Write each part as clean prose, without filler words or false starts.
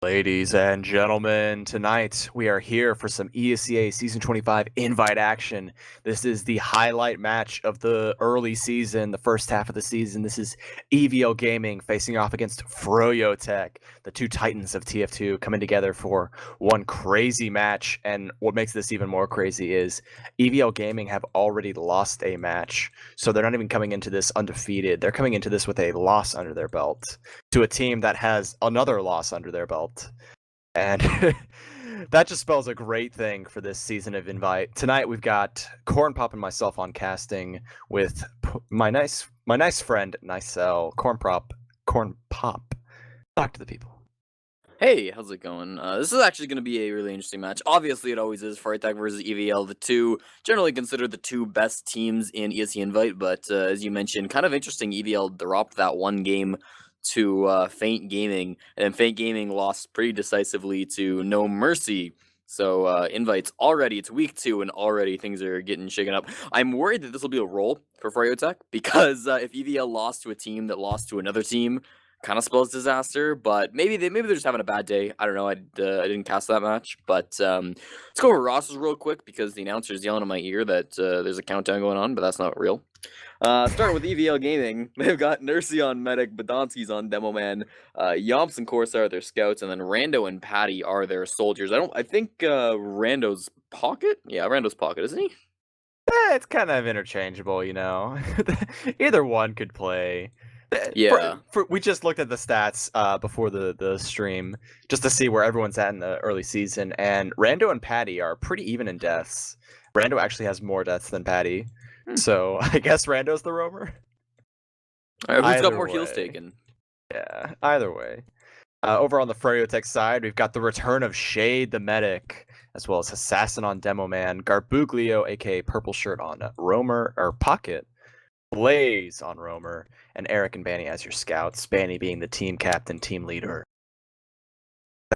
Ladies and gentlemen, tonight we are here for some ESEA Season 25 invite action. This is the highlight match of the early season, the first half of the season. This is EVL Gaming facing off against froyotech, the two titans of TF2 coming together for one crazy match. And what makes this even more crazy is EVL Gaming have already lost a match, so they're not even coming into this undefeated. They're coming into this with a loss under their belt to a team that has another loss under their belt. And that just spells a great thing for this season of Invite. Tonight we've got Cornpop and myself on casting with my nice friend Nicell. Cornpop. Talk to the people. Hey, how's it going? This is actually going to be a really interesting match. Obviously, it always is. froyotech versus EVL, the two generally considered the two best teams in ESE Invite, but as you mentioned, kind of interesting. EVL dropped that one game to Faint Gaming, and then Faint Gaming lost pretty decisively to No Mercy. So Invite's already, it's week 2, and already things are getting shaken up. I'm worried that this will be a roll for froyotech, because if EVL lost to a team that lost to another team, kind of spells disaster. But maybe they're just having a bad day. I don't know. I didn't cast that match, but let's go over rosters real quick because the announcer's yelling in my ear that there's a countdown going on, but that's not real. Starting with EVL Gaming, they've got Nursey on Medic, Badonsky's on Demo Man, Yomps and Corsa are their scouts, and then Rando and Patty are their soldiers. I think Rando's Pocket? Yeah, Rando's Pocket, isn't he? It's kind of interchangeable, you know. Either one could play. Yeah. We just looked at the stats before the stream just to see where everyone's at in the early season, and Rando and Patty are pretty even in deaths. Rando actually has more deaths than Patty, so I guess Rando's the roamer. All right, who's got more kills taken? Yeah, either way. Over on the froyotech side, we've got the return of Shade the Medic, as well as Assassin on Demo Man, Garbuglio, aka Purple Shirt on Roamer or Pocket, Blaze on Roamer, and Eric and Banny as your scouts, Banny being the team captain, team leader.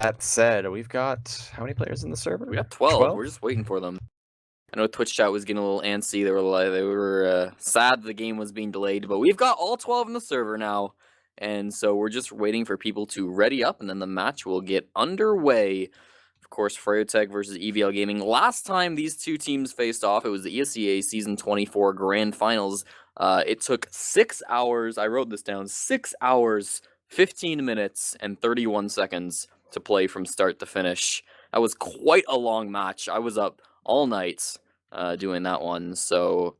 That said, we've got how many players in the server? We got 12. We're just waiting for them. I know Twitch chat was getting a little antsy. They were sad the game was being delayed, but we've got all 12 in the server now, and so we're just waiting for people to ready up, and then the match will get underway. Of course, froyotech versus EVL Gaming. Last time these two teams faced off, it was the ESEA Season 24 Grand Finals. It took 6 hours, I wrote this down, 6 hours, 15 minutes, and 31 seconds to play from start to finish. That was quite a long match. I was up all night doing that one, so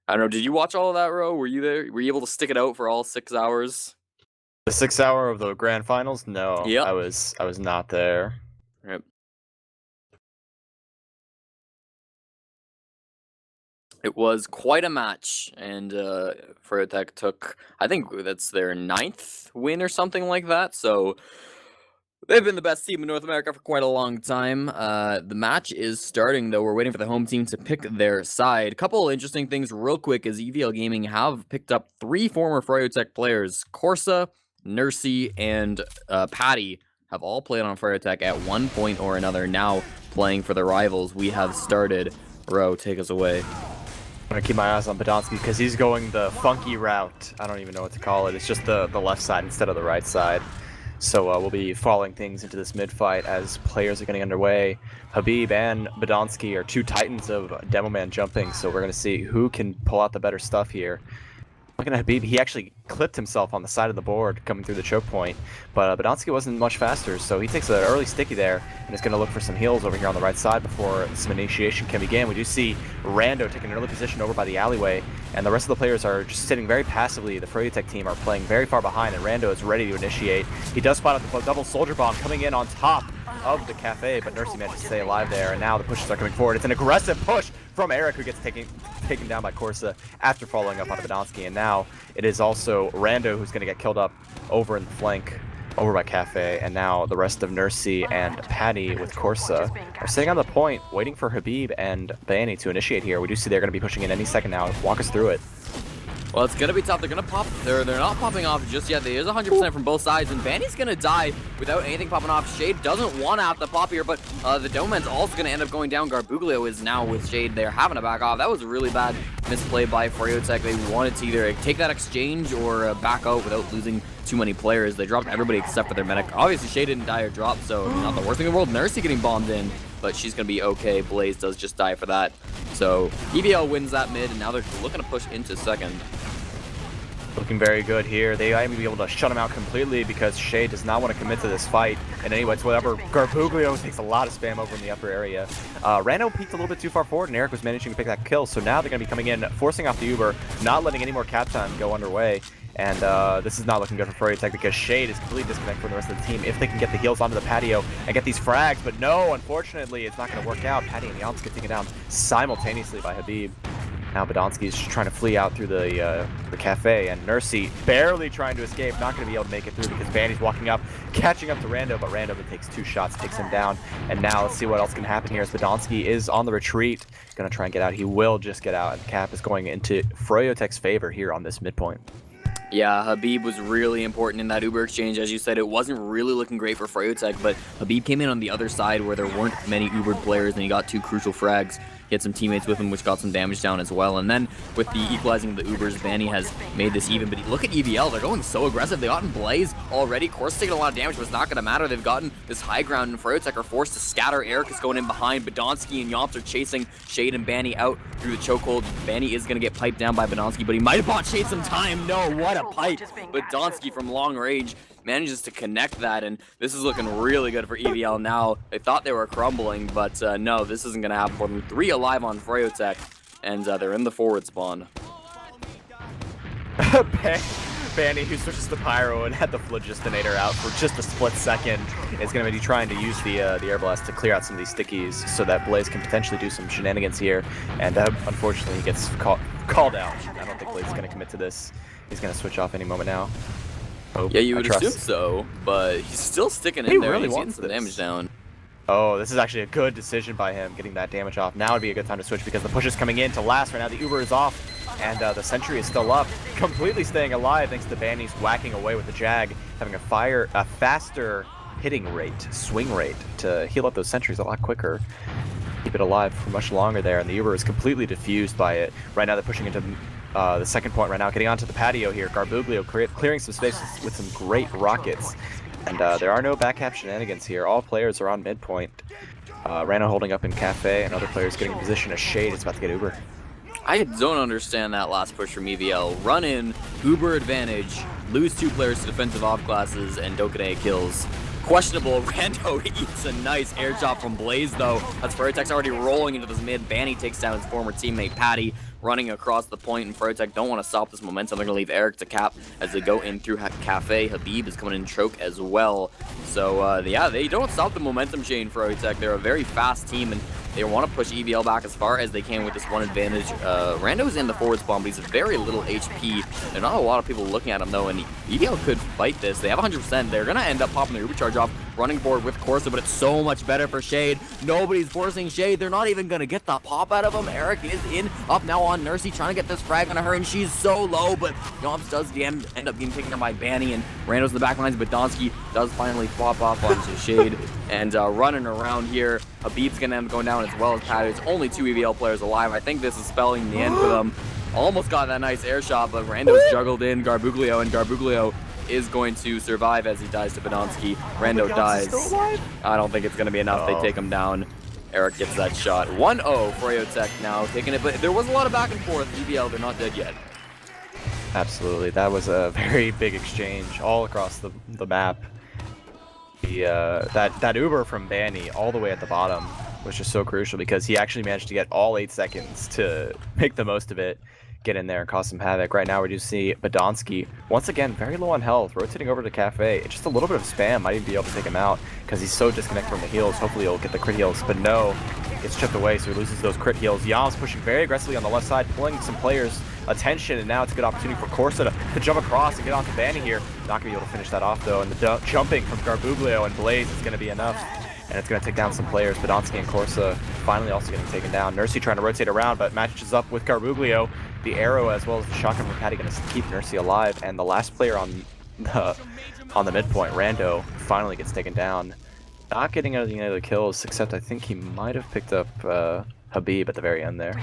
I don't know, did you watch all of that, Ro? Were you there? Were you able to stick it out for all 6 hours? The 6 hour of the Grand Finals? No, yep. I was not there. Yep. It was quite a match, and froyotech took, I think that's their 9th win or something like that, so they've been the best team in North America for quite a long time. The match is starting, though. We're waiting for the home team to pick their side. A couple of interesting things real quick is EVL Gaming have picked up 3 former froyotech players. Corsa, Nursey, and Patty have all played on froyotech at one point or another, now playing for the rivals. We have started. Bro, take us away. I'm gonna keep my eyes on Badonsky because he's going the funky route. I don't even know what to call it. It's just the left side instead of the right side. So we'll be following things into this mid-fight as players are getting underway. Habib and Badonsky are two titans of Demo Man jumping, so we're going to see who can pull out the better stuff here. Looking at Habib, he actually clipped himself on the side of the board coming through the choke point, but Badonsky wasn't much faster, so he takes an early sticky there and is going to look for some heals over here on the right side before some initiation can begin. We do see Rando taking an early position over by the alleyway, and the rest of the players are just sitting very passively. The froyotech team are playing very far behind, and Rando is ready to initiate. He does spot out the double soldier bomb coming in on top of the cafe, but Nursey managed to stay alive there, and now the pushes are coming forward. It's an aggressive push from Eric, who gets taken down by Corsa after following up on Badonsky, and now it is also Rando who's going to get killed up over in the flank, over by Cafe, and now the rest of Nursey and Patty with Corsa are sitting on the point, waiting for Habib and Banny to initiate here. We do see they're going to be pushing in any second now. Walk us through it. Well, it's gonna be tough. They're gonna pop. They're not popping off just yet. There is 100% from both sides, and Banny's gonna die without anything popping off. Shade doesn't want to have to pop here, but the Doman's also gonna end up going down. Garbuglio is now with Shade. They're having to back off. That was a really bad misplay by froyotech. They wanted to either take that exchange or back out without losing too many players. They dropped everybody except for their medic. Obviously, Shade didn't die or drop, so not the worst thing in the world. Nursey getting bombed in, but she's gonna be okay. Blaze does just die for that. So EVL wins that mid, and now they're looking to push into second. Looking very good here. They might be able to shut him out completely because Shade does not want to commit to this fight in any way whatsoever. Garbuglio takes a lot of spam over in the upper area. Rando peeked a little bit too far forward, and Eric was managing to pick that kill. So now they're going to be coming in, forcing off the Uber, not letting any more cap time go underway. And this is not looking good for froyotech because Shade is completely disconnected from the rest of the team if they can get the heals onto the patio and get these frags. But no, unfortunately, it's not going to work out. Patty and Yams get taken down simultaneously by Habib. Now Badonsky is trying to flee out through the cafe, and Nursey barely trying to escape, not going to be able to make it through because Banny's walking up, catching up to Rando, but Rando takes 2 shots, takes him down. And now let's see what else can happen here as Badonsky is on the retreat, going to try and get out. He will just get out, and Cap is going into froyotech's favor here on this midpoint. Yeah, Habib was really important in that Uber exchange. As you said, it wasn't really looking great for froyotech, but Habib came in on the other side where there weren't many Ubered players, and he got 2 crucial frags. He had some teammates with him, which got some damage down as well. And then with the equalizing of the Ubers, Banny has made this even. But look at EVL. They're going so aggressive. They gotten Blaze already. Course taking a lot of damage, but it's not going to matter. They've gotten this high ground, and froyotech are forced to scatter. Eric is going in behind. Badonsky and Yomps are chasing Shade and Banny out through the chokehold. Banny is going to get piped down by Badonsky, but he might have bought Shade some time. No, what a pipe. Badonsky from long range manages to connect that, and this is looking really good for EVL now. They thought they were crumbling, but no, this isn't going to happen for them. 3 alive on froyotech, and they're in the forward spawn. Banny, who switches to Pyro and had the Phlogistinator out for just a split second, is going to be trying to use the Air Blast to clear out some of these stickies so that Blaze can potentially do some shenanigans here, and unfortunately he gets called out. I don't think Blaze is going to commit to this. He's going to switch off any moment now. Yeah, you would assume so, but he's still sticking in there. Really he's wants getting some damage down. Oh, this is actually a good decision by him, getting that damage off. Now would be a good time to switch because the push is coming in to last. Right now the Uber is off, and the Sentry is still up, completely staying alive thanks to Banny's whacking away with the Jag, having a faster hitting rate, swing rate, to heal up those Sentries a lot quicker. Keep it alive for much longer there, and the Uber is completely diffused by it. Right now they're pushing into the second point right now, getting onto the patio here. Garbuglio clearing some space with some great rockets. And there are no back half shenanigans here. All players are on midpoint. Rano holding up in Cafe, and other players getting in position as Shade is about to get Uber. I don't understand that last push from EVL. Run in, Uber advantage, lose 2 players to defensive off classes, and don't get any kills. Questionable. Rando eats a nice air chop from Blaze, though. That's froyotech's already rolling into this mid. Banny takes down his former teammate, Patty, running across the point, and froyotech don't want to stop this momentum. They're going to leave Eric to cap as they go in through Cafe. Habib is coming in choke as well. So, yeah, they don't stop the momentum chain, froyotech. They're a very fast team, and they want to push EVL back as far as they can with this one advantage. Rando's in the forward spawn, but he's very little HP. There's not a lot of people looking at him, though, and EVL could fight this. They have 100%. They're going to end up popping their Ubercharge off, running forward with Corsa, but it's so much better for Shade. Nobody's forcing Shade. They're not even going to get the pop out of him. Eric is in, up now on Nursey, trying to get this frag on her, and she's so low, but Yomps does end up getting taken down by Banny, and Rando's in the back lines, but Badonsky does finally flop off onto Shade, and running around here. Habib's going to end up going down as well as Patty. There's only 2 EVL players alive. I think this is spelling the end for them. Almost got that nice air shot, but Rando's juggled in Garbuglio, and Garbuglio is going to survive as he dies to Badonsky. Rando dies. I don't think it's going to be enough. They take him down. Eric gets that shot. 1-0 froyotech now taking it, but there was a lot of back and forth. EVL, they're not dead yet. Absolutely. That was a very big exchange all across the map. That Uber from Banny all the way at the bottom was just so crucial because he actually managed to get all 8 seconds to make the most of it, get in there and cause some havoc. Right now we do see Badonsky, once again, very low on health, rotating over to Cafe. Just a little bit of spam might even be able to take him out because he's so disconnected from the heals. Hopefully he'll get the crit heals, but no, gets chipped away, so he loses those crit heals. Yam's pushing very aggressively on the left side, pulling some players' attention, and now it's a good opportunity for Corsa to jump across and get onto Banny here. Not going to be able to finish that off, though, and the jumping from Garbuglio and Blaze is going to be enough and it's going to take down some players. Podolsky and Corsa finally also getting taken down. Nursey trying to rotate around, but matches up with Garbuglio. The arrow as well as the shotgun from Patty going to keep Nursey alive, and the last player on the midpoint, Rando, finally gets taken down. Not getting any other kills, except I think he might have picked up Habib at the very end there.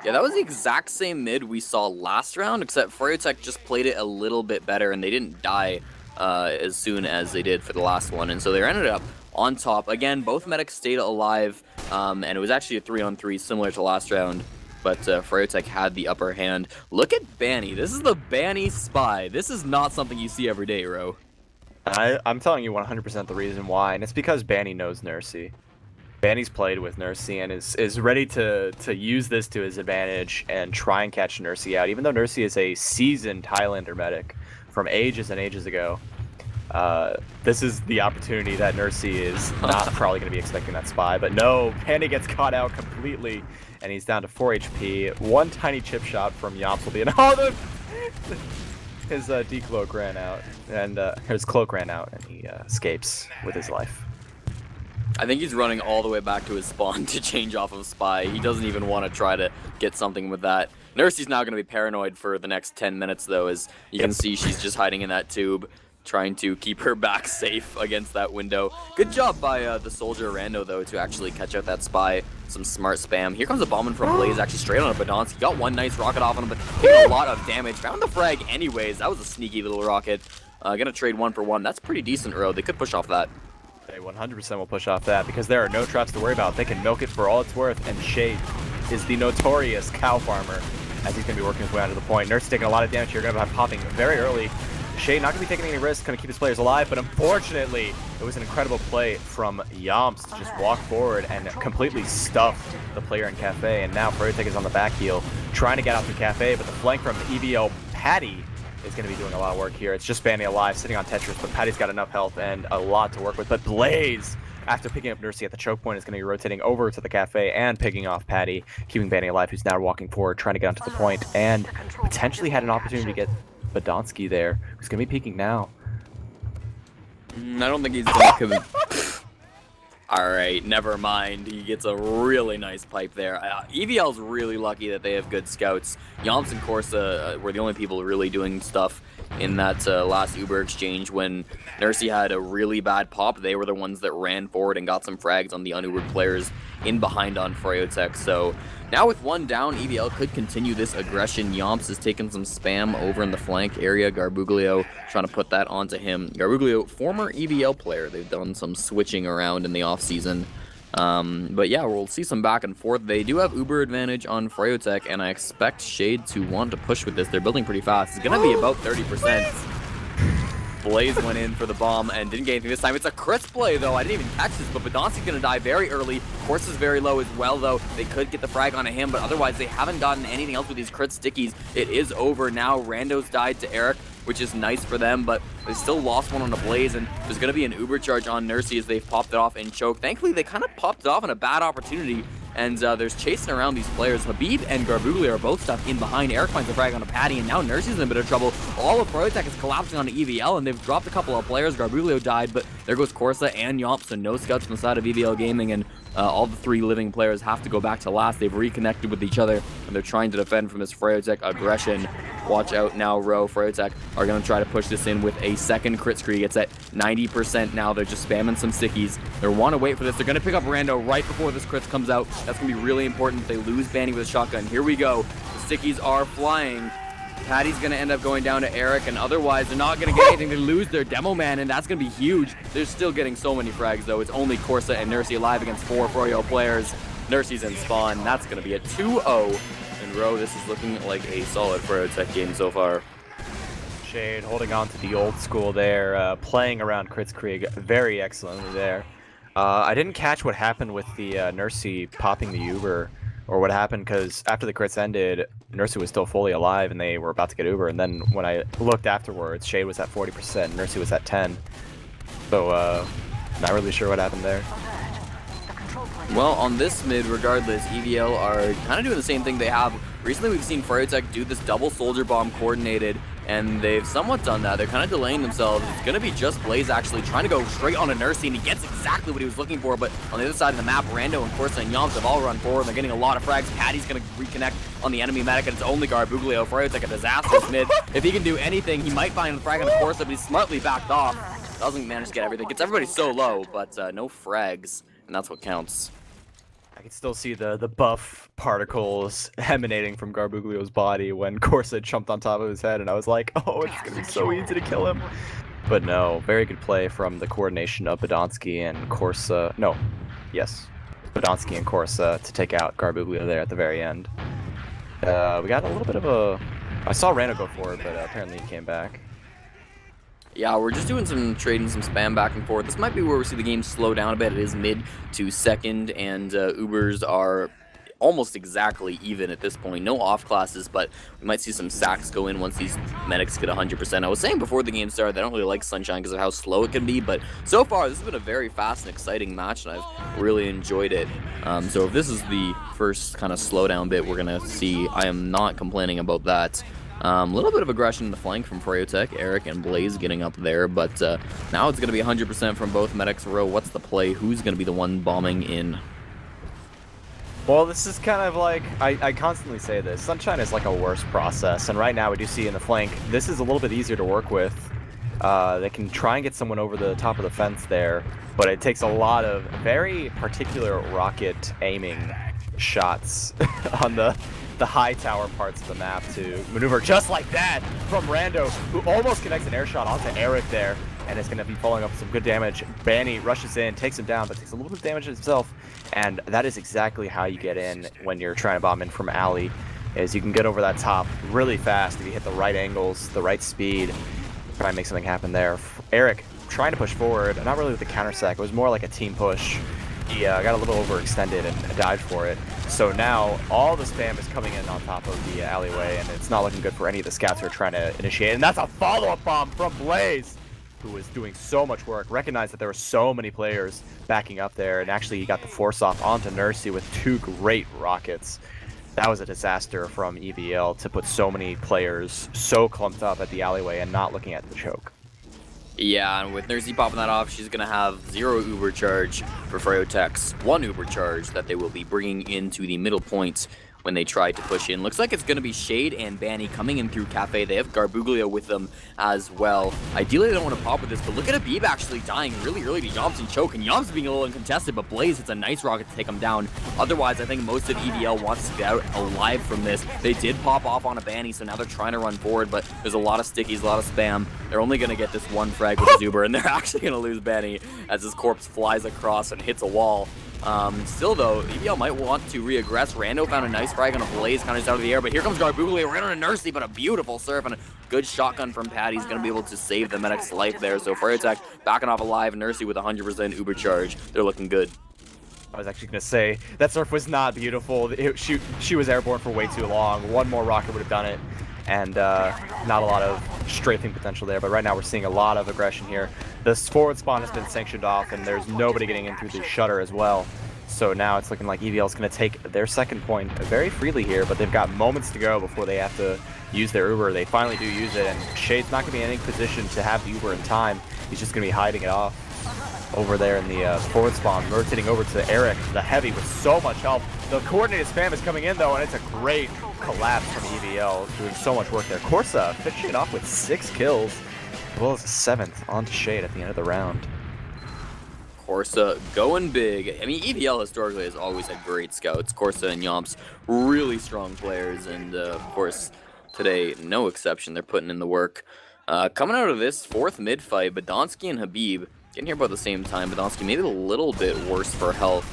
Yeah, that was the exact same mid we saw last round, except froyotech just played it a little bit better, and they didn't die as soon as they did for the last one, and so they ended up on top. Again, both medics stayed alive, and it was actually a 3-on-3 similar to last round, but froyotech had the upper hand. Look at Banny. This is the Banny spy. This is not something you see every day, Ro. I'm telling you 100% the reason why, and it's because Banny knows Nursey. Banny's played with Nursey and is ready to use this to his advantage and try and catch Nursey out, even though Nursey is a seasoned Highlander medic from ages and ages ago. This is the opportunity that Nursey is not probably going to be expecting that spy, but no, Banny gets caught out completely, and he's down to 4 HP. One tiny chip shot from Yomps will be an his decloak ran out, and his cloak ran out, and he escapes with his life. I think he's running all the way back to his spawn to change off of Spy. He doesn't even want to try to get something with that. Nursey's now going to be paranoid for the next 10 minutes, though, as you can see she's just hiding in that tube, trying to keep her back safe against that window. Good job by the soldier Rando, though, to actually catch out that Spy. Some smart spam. Here comes a bomb in from Blaze, actually straight on a Podolsky. Got one nice rocket off on him, but taking a lot of damage. Found the frag anyways. That was a sneaky little rocket. Gonna trade 1 for 1. That's pretty decent, Ro. They could push off that. They 100% will push off that because there are no traps to worry about. They can milk it for all it's worth, and Shade is the notorious cow farmer as he's going to be working his way onto the point. Nurse taking a lot of damage here, going to have popping very early. Shade not going to be taking any risks, going to keep his players alive, but unfortunately, it was an incredible play from Yomps to just walk forward and completely stuff the player in Cafe, and now froyotech is on the back heel, trying to get out through Cafe, but the flank from EVL Patty is going to be doing a lot of work here. It's just Banny alive, sitting on Tetris, but Patty's got enough health and a lot to work with. But Blaze, after picking up Nursey at the choke point, is going to be rotating over to the Cafe and picking off Patty, keeping Banny alive, who's now walking forward, trying to get onto the point, and potentially had an opportunity to get Podolsky there, who's going to be peeking now. I don't think he's going to Alright, never mind. He gets a really nice pipe there. EVL's really lucky that they have good scouts. Yomps and Corsa were the only people really doing stuff in that last Uber exchange. When Nursey had a really bad pop, they were the ones that ran forward and got some frags on the unubered players in behind on froyotech. So now with 1 down, EVL could continue this aggression. Yomps is taking some spam over in the flank area. Garbuglio trying to put that onto him. Garbuglio, former EVL player. They've done some switching around in the offseason. But yeah, we'll see some back and forth. They do have Uber advantage on froyotech, and I expect Shade to want to push with this. They're building pretty fast. It's going to be about 30%. Blaze went in for the bomb and didn't get anything this time. It's a crisp play, though. I didn't even catch this, but Podolsky's going to die very early. Corsa is very low as well, though. They could get the frag onto him, but otherwise they haven't gotten anything else with these crit stickies. It is over now. Rando's died to Eric, which is nice for them, but they still lost one on the Blaze, and there's going to be an Uber charge on Nursey as they've popped it off in choke. Thankfully, they kind of popped it off in a bad opportunity, and there's chasing around these players. Habib and Garbuglio are both stuck in behind. Eric finds a frag on a Patty, and now Nursey's in a bit of trouble. All of froyotech is collapsing onto EVL, and they've dropped a couple of players. Garbuglio died, but there goes Corsa and Yomps, and no scouts from the side of EVL Gaming, and all the 3 living players have to go back to last. They've reconnected with each other, and they're trying to defend from this froyotech aggression. Watch out now, Ro. froyotech are going to try to push this in with a second crit scree. It's at 90% now. They're just spamming some stickies. They want to wait for this. They're going to pick up Rando right before this crit comes out. That's going to be really important if they lose Banny with a shotgun. Here we go. The stickies are flying. Patty's going to end up going down to Eric, and otherwise they're not going to get anything. They lose their demo man, and that's going to be huge. They're still getting so many frags, though. It's only Corsa and Nursey alive against 4 froyo players. Nursey's in spawn. That's going to be a 2-0. And Ro, this is looking like a solid froyotech game so far. Shade holding on to the old school there, playing around Kritzkrieg very excellently there. I didn't catch what happened with the Nursey popping the Uber, or what happened, because after the crits ended, Nursey was still fully alive and they were about to get Uber, and then when I looked afterwards, Shade was at 40%, Nursey was at 10. So, not really sure what happened there. Well, on this mid, regardless, EVL are kind of doing the same thing they have. Recently, we've seen froyotech do this double soldier bomb coordinated, and they've somewhat done that. They're kind of delaying themselves. It's going to be just Blaze actually trying to go straight on a Nursey, and he gets exactly what he was looking for, but on the other side of the map, Rando and Corsa and Yams have all run forward. They're getting a lot of frags. Patty's going to reconnect on the enemy medic, and it's only Garbuglio. froyotech a disastrous mid. If he can do anything, he might find a frag on the Corsa, but he's smartly backed off. Doesn't manage to get everything. Gets everybody so low, but no frags, and that's what counts. I can still see the buff particles emanating from Garbuglio's body when Corsa jumped on top of his head, and I was like, oh, it's gonna be so easy to kill him. But no, very good play from the coordination of Badonsky and Corsa. No, yes, Badonsky and Corsa to take out Garbuglio there at the very end. We got a little bit of a... I saw Rando go for it, but apparently he came back. Yeah, we're just doing some trading, some spam back and forth. This might be where we see the game slow down a bit. It is mid to second, and Ubers are almost exactly even at this point. No off classes, but we might see some sacks go in once these medics get 100%. I was saying before the game started, I don't really like Sunshine because of how slow it can be, but so far this has been a very fast and exciting match, and I've really enjoyed it. So if this is the first kind of slowdown bit we're going to see, I am not complaining about that. A little bit of aggression in the flank from froyotech, Eric and Blaze getting up there, but now it's going to be 100% from both medics in a row. What's the play? Who's going to be the one bombing in? Well, this is kind of like, I constantly say this, Sunshine is like a worse process, and right now we do see in the flank, this is a little bit easier to work with. They can try and get someone over the top of the fence there, but it takes a lot of very particular rocket aiming shots on the high tower parts of the map to maneuver just like that from Rando, who almost connects an air shot onto Eric there, and is going to be following up with some good damage. Banny rushes in, takes him down, but takes a little bit of damage himself, and that is exactly how you get in when you're trying to bomb in from alley, is you can get over that top really fast if you hit the right angles, the right speed, try and make something happen there. Eric trying to push forward, not really with the counter sack, it was more like a team push. He got a little overextended and died for it. So now all the spam is coming in on top of the alleyway, and it's not looking good for any of the scouts who are trying to initiate. And that's a follow-up bomb from Blaze, who was doing so much work. Recognized that there were so many players backing up there, and actually he got the force off onto Nursey with 2 great rockets. That was a disaster from EVL to put so many players so clumped up at the alleyway and not looking at the choke. Yeah, and with Nursey popping that off, she's going to have 0 Uber charge for froyotech's 1 Uber charge that they will be bringing into the middle point when they try to push in. Looks like it's going to be Shade and Banny coming in through Cafe. They have Garbuglio with them as well. Ideally, they don't want to pop with this, but look at Habib actually dying really early to Yams and choke, and Yams being a little uncontested, but Blaze hits a nice rocket to take him down. Otherwise, I think most of EVL wants to get out alive from this. They did pop off on a Banny, so now they're trying to run forward, but there's a lot of stickies, a lot of spam. They're only going to get this 1 frag with Zuber, and they're actually going to lose Banny as his corpse flies across and hits a wall. Still though, EVL might want to re-aggress. Rando found a nice frag on a Blaze kind of just out of the air, but here comes Garbuglio right on a Nursey, but a beautiful surf and a good shotgun from Patty's going to be able to save the medic's life there. So froyotech backing off alive, Nursey with 100% Uber charge. They're looking good. I was actually going to say, that surf was not beautiful. She was airborne for way too long. 1 more rocket would have done it, and not a lot of strafing potential there. But right now we're seeing a lot of aggression here. This forward spawn has been sanctioned off, and there's nobody getting in through the shutter as well. So now it's looking like EVL is going to take their second point very freely here, but they've got moments to go before they have to use their Uber. They finally do use it, and Shade's not going to be in any position to have the Uber in time. He's just going to be hiding it off over there in the forward spawn, rotating over to Eric, the heavy, with so much help. The coordinated spam is coming in, though, and it's a great collapse from EVL, doing so much work there. Corsa finishing it off with 6 kills, as well as a 7th onto Shade at the end of the round. Corsa going big. I mean, EVL historically has always had great scouts. Corsa and Yomps, really strong players, and of course, today, no exception. They're putting in the work. Coming out of this 4th mid fight, Badonsky and Habib getting here about the same time. Badonsky maybe a little bit worse for health,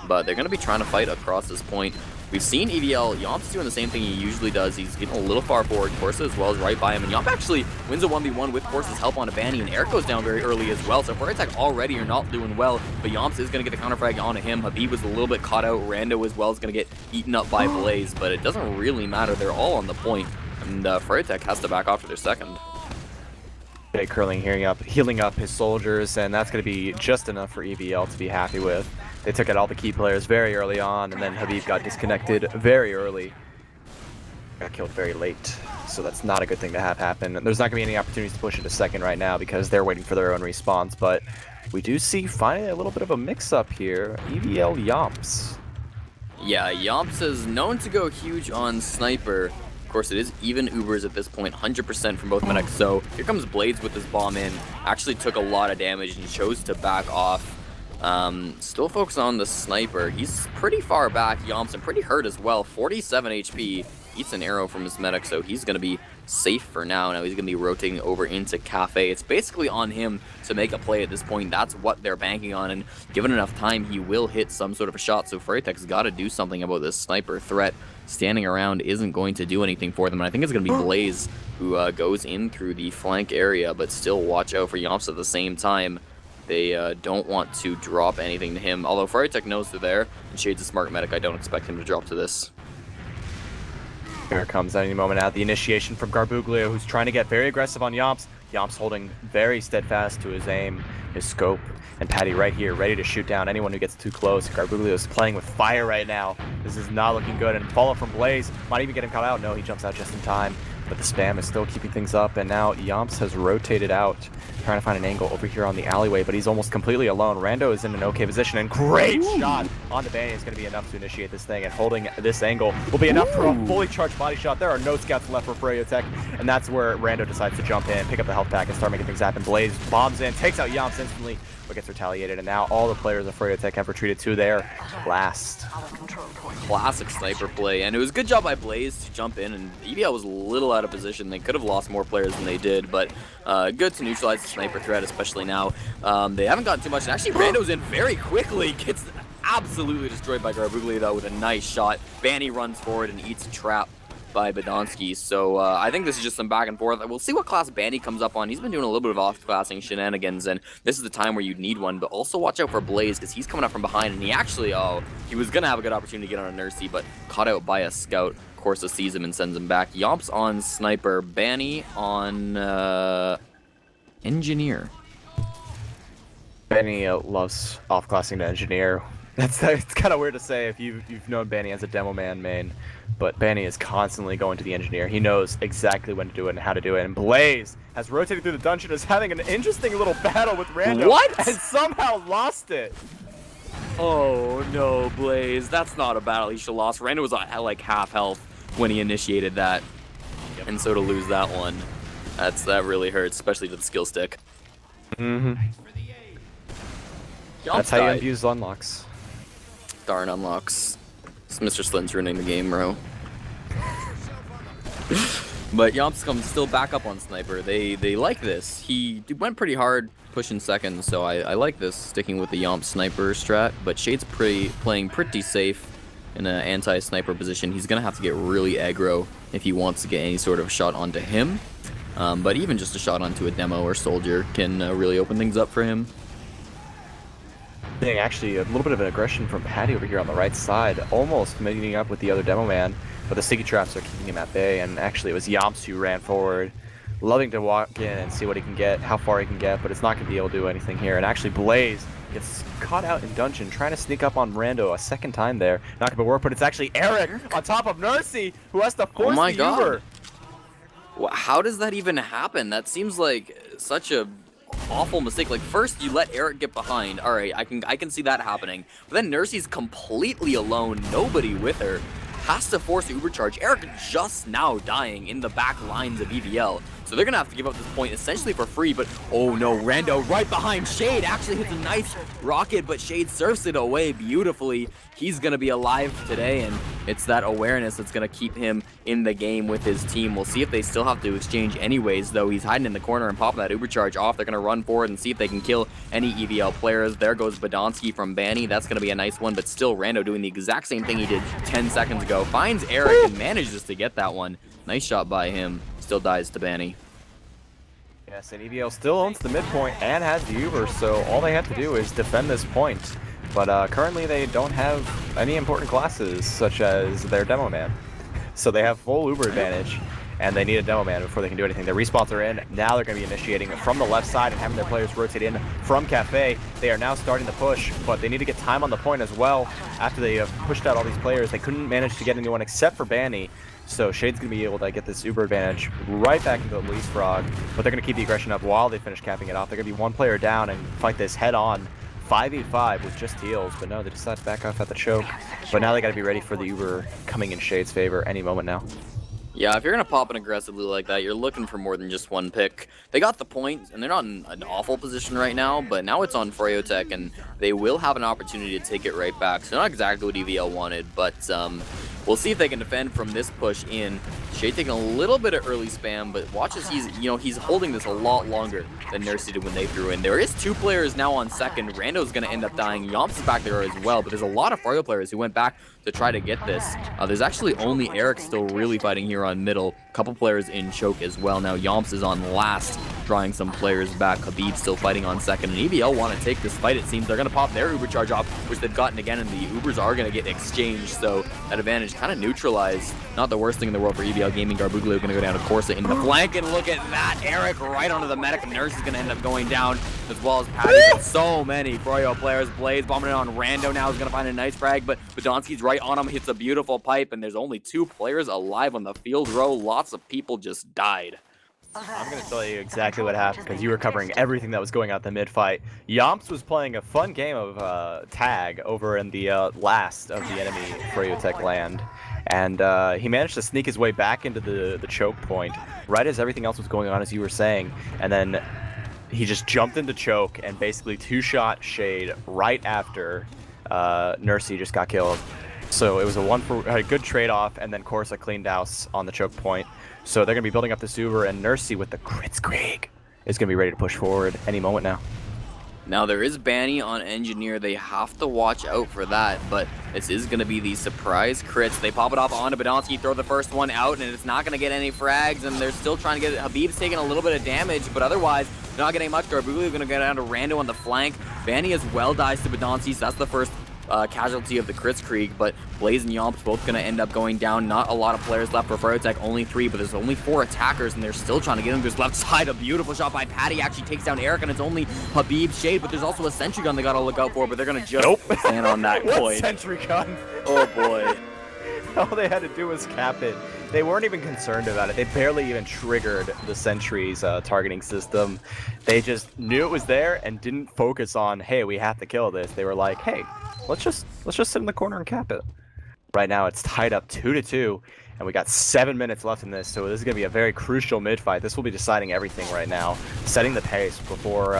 but they're going to be trying to fight across this point. We've seen EVL, Yomps doing the same thing he usually does. He's getting a little far forward. Corsa as well is right by him, and Yomp actually wins a 1v1 with Corsa's help on a Banny, and Eric goes down very early as well. So froyotech already are not doing well, but Yomps is going to get the counter frag onto him. Habib was a little bit caught out. Rando as well is going to get eaten up by Blaze, but it doesn't really matter. They're all on the point, and froyotech has to back off to their second. Jay Curling healing up his soldiers, and that's going to be just enough for EVL to be happy with. They took out all the key players very early on, and then Habib got disconnected very early. Got killed very late. So that's not a good thing to have happen. There's not going to be any opportunities to push into second right now because they're waiting for their own respawns, but we do see finally a little bit of a mix-up here. EVL Yomps. Yeah, Yomps is known to go huge on Sniper. Of course, it is even Ubers at this point, 100% from both medics. So here comes Blades with his bomb in. Actually took a lot of damage and chose to back off. Still focused on the Sniper. He's pretty far back, Yomps, and pretty hurt as well. 47 HP. Eats an arrow from his medic, so he's going to be safe for now. Now he's going to be rotating over into Cafe. It's basically on him to make a play at this point. That's what they're banking on, and given enough time, he will hit some sort of a shot. So froyotech's got to do something about this Sniper threat. Standing around isn't going to do anything for them, and I think it's going to be Blaze who goes in through the flank area, but still watch out for Yomps at the same time. They don't want to drop anything to him, although froyotech knows they're there, and Shade's a smart medic. I don't expect him to drop to this. Here it comes any moment now. The initiation from Garbuglio, who's trying to get very aggressive on Yomps. Yomps holding very steadfast to his aim, his scope, and Patty right here, ready to shoot down anyone who gets too close. Garbuglio is playing with fire right now. This is not looking good, and follow from Blaze. Might even get him caught out. No, he jumps out just in time, but the spam is still keeping things up, and now Yomps has rotated out, trying to find an angle over here on the alleyway, but he's almost completely alone. Rando is in an okay position, and great shot on the Banny is going to be enough to initiate this thing, and holding this angle will be enough for a fully charged body shot. There are no scouts left for froyotech, and that's where Rando decides to jump in, pick up the health pack, and start making things happen. Blaze bombs in, takes out Yomps instantly, but gets retaliated, and now all the players of froyotech have retreated to their last. Classic Sniper play, and it was a good job by Blaze to jump in, and EVL was a little out of position. They could have lost more players than they did, but good to neutralize the Sniper threat, especially now. They haven't gotten too much, and actually Rando's in very quickly, gets absolutely destroyed by Garbuglio though with a nice shot. Banny runs forward and eats a trap by Badonsky, so I think this is just some back and forth. We'll see what class Banny comes up on. He's been doing a little bit of off-classing shenanigans, and this is the time where you'd need one, but also watch out for Blaze, because he's coming up from behind, and he actually, he was going to have a good opportunity to get on a Nursey, but caught out by a scout. Corsa sees him and sends him back. Yomps on Sniper, Banny on Engineer. Banny loves off-classing to Engineer. It's kind of weird to say if you've known Banny as a demo man main, but Banny is constantly going to the Engineer. He knows exactly when to do it and how to do it. And Blaze has rotated through the dungeon, is having an interesting little battle with Rando. What? And somehow lost it. Oh no, Blaze. That's not a battle he should have lost. Rando was at like half health when he initiated that. Yep. And so to lose that one, that really hurts, especially to the skill stick. Mm-hmm. That's how you abuse unlocks. Darn unlocks. Mr. Slin's ruining the game, bro. But Yomps comes still back up on Sniper. They like this. He went pretty hard pushing second, so I like this, sticking with the Yomps Sniper strat. But Shade's playing pretty safe in an anti-sniper position. He's going to have to get really aggro if he wants to get any sort of shot onto him. But even just a shot onto a demo or soldier can really open things up for him. Actually, a little bit of an aggression from Patty over here on the right side, almost meeting up with the other demo man, but the sticky traps are keeping him at bay, and actually it was Yomps who ran forward, loving to walk in and see what he can get, how far he can get, but it's not going to be able to do anything here. And actually Blaze gets caught out in dungeon, trying to sneak up on Rando a second time there. Not going to work, but it's actually Eric on top of Nursey, who has to force the Uber. How does that even happen? That seems like such a awful mistake. Like, first you let Eric get behind. All right, I can see that happening. But then Nursey's completely alone, nobody with her. Has to force the Uber charge. Eric just now dying in the back lines of EVL. So they're going to have to give up this point essentially for free, but oh no, Rando right behind Shade actually hits a nice rocket, but Shade surfs it away beautifully. He's going to be alive today, and it's that awareness that's going to keep him in the game with his team. We'll see if they still have to exchange anyways, though. He's hiding in the corner and popping that Uber charge off. They're going to run forward and see if they can kill any EVL players. There goes Badonsky from Banny. That's going to be a nice one, but still Rando doing the exact same thing he did 10 seconds ago. Finds Eric and manages to get that one. Nice shot by him. Still dies to Banny. Yes, and EVL still owns the midpoint and has the Uber, so all they have to do is defend this point. But currently they don't have any important classes, such as their demo man. So they have full Uber advantage, and they need a demo man before they can do anything. Their respawns are in. Now they're going to be initiating from the left side and having their players rotate in from Cafe. They are now starting to push, but they need to get time on the point as well. After they have pushed out all these players, they couldn't manage to get anyone except for Banny. So Shade's going to be able to get this Uber advantage right back into the leapfrog, but they're going to keep the aggression up while they finish capping it off. They're going to be one player down and fight this head-on 5v5 with just heals, but no, they decide to back off at the choke. But now they got to be ready for the Uber coming in Shade's favor any moment now. Yeah, if you're going to pop in aggressively like that, you're looking for more than just one pick. They got the point, and they're not in an awful position right now, but now it's on froyotech, and they will have an opportunity to take it right back. So not exactly what EVL wanted, but we'll see if they can defend from this push in. Shade taking a little bit of early spam, but watch as he's holding this a lot longer than Nursey did when they threw in. There is 2 players now on second. Rando's going to end up dying. Yomps is back there as well, but there's a lot of Froyo players who went back to try to get this. There's actually only Eric still really fighting here on middle. A couple players in choke as well. Now Yomps is on last, drawing some players back. Habib still fighting on second, and EVL want to take this fight. It seems they're going to pop their Uber charge off, which they've gotten again, and the Ubers are going to get exchanged, so that advantage kind of neutralized. Not the worst thing in the world for EVL Gaming. Garbuglio going to go down to Corsa in the flank, and look at that. Eric right onto the medic. Nurse is going to end up going down, as well as Patty. So many Froyo players. Blaze bombing it on Rando now is going to find a nice frag, but Badonsky's right on him, hits a beautiful pipe, and there's only 2 players alive on the field row. Lots of people just died. I'm going to tell you exactly what happened because you were covering everything that was going on in the mid-fight. Yomps was playing a fun game of tag over in the last of the enemy froyotech land, and he managed to sneak his way back into the choke point right as everything else was going on, as you were saying, and then he just jumped into choke and basically 2-shot Shade right after Nursey just got killed. So it was a good trade-off, and then Corsa cleaned house on the choke point. So they're going to be building up this Uber, and Nursey with the Kritzkrieg is going to be ready to push forward any moment now. Now there is Banny on Engineer. They have to watch out for that, but this is going to be the surprise crits. They pop it off onto Badonsky, throw the first one out, and it's not going to get any frags, and they're still trying to get it. Habib's taking a little bit of damage, but otherwise not getting much. Garbuglio going to get down to Rando on the flank. Banny as well dies to Badonsky, so that's the first casualty of the Kritzkrieg, but Blaze and Yomps both going to end up going down. Not a lot of players left for froyotech, only 3, but there's only 4 attackers, and they're still trying to get him to his left side. A beautiful shot by Patty actually takes down Eric, and it's only Habib Shade, but there's also a sentry gun they got to look out for, but they're going to just stand on that point. Sentry gun? Oh boy. All they had to do was cap it. They weren't even concerned about it. They barely even triggered the sentry's targeting system. They just knew it was there and didn't focus on, hey, we have to kill this. They were like, hey, let's just sit in the corner and cap it. Right now it's tied up 2-2, and we got 7 minutes left in this, so this is going to be a very crucial mid-fight. This will be deciding everything right now, setting the pace before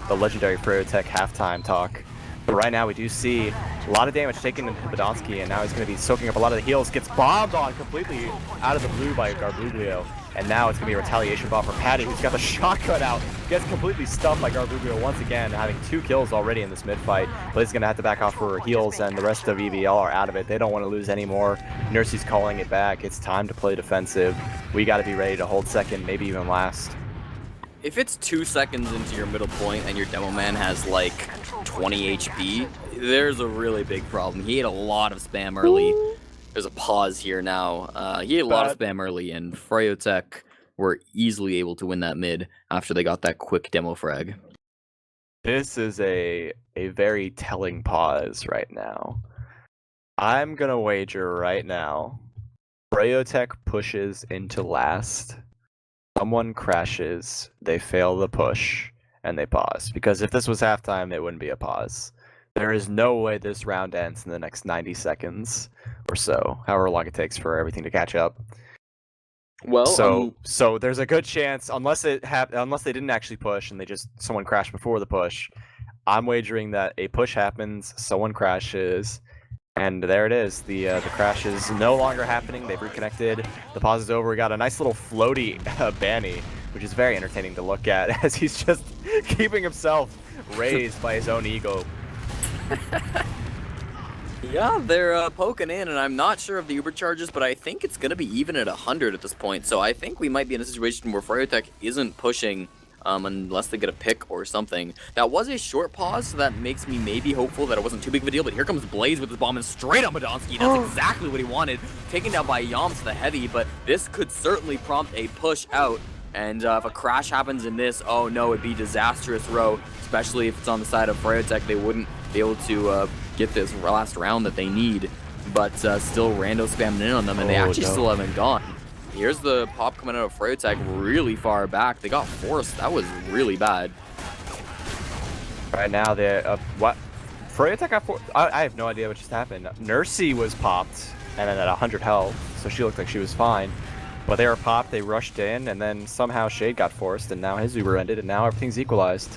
the legendary froyotech halftime talk. But right now we do see a lot of damage taken into Badonsky, and now he's going to be soaking up a lot of the heals. Gets bombed on completely out of the blue by Garbuglio. And now it's going to be a retaliation bomb for Patty, who's got the shotgun out. Gets completely stuffed by Garbuglio once again, having 2 kills already in this mid-fight. But he's going to have to back off for heals, and the rest of EVL are out of it. They don't want to lose anymore. Nursey's calling it back. It's time to play defensive. We got to be ready to hold second, maybe even last. If it's 2 seconds into your middle point and your demo man has like 20 HP, there's a really big problem. He had a lot of spam early. There's a pause here now. He had a lot of spam early, and froyotech were easily able to win that mid after they got that quick demo frag. This is a very telling pause right now. I'm going to wager right now, froyotech pushes into last. Someone crashes, they fail the push, and they pause. Because if this was halftime, it wouldn't be a pause. There is no way this round ends in the next 90 seconds or so, however long it takes for everything to catch up. Well, so there's a good chance, unless they didn't actually push and someone crashed before the push. I'm wagering that a push happens, someone crashes, and there it is. The crash is no longer happening. They've reconnected. The pause is over. We got a nice little floaty Banny, which is very entertaining to look at as he's just keeping himself raised by his own ego. Yeah, they're poking in, and I'm not sure of the Uber charges, but I think it's going to be even at 100 at this point. So I think we might be in a situation where froyotech isn't pushing unless they get a pick or something. That was a short pause, so that makes me maybe hopeful that it wasn't too big of a deal, but here comes Blaze with his bomb and straight on Badonsky. That's exactly what he wanted. Taken down by Yomps the heavy, but this could certainly prompt a push out. And if a crash happens in this, oh no, it'd be disastrous row, especially if it's on the side of froyotech. They wouldn't be able to get this last round that they need. but still rando spamming in on them, and they actually still haven't gone. Here's the pop coming out of froyotech really far back. They got forced. That was really bad. Right now, they're what? froyotech got forced. I have no idea what just happened. Nursey was popped, and then at 100 health, so she looked like she was fine. But they were popped, they rushed in, and then somehow Shade got forced, and now his Uber ended, and now everything's equalized.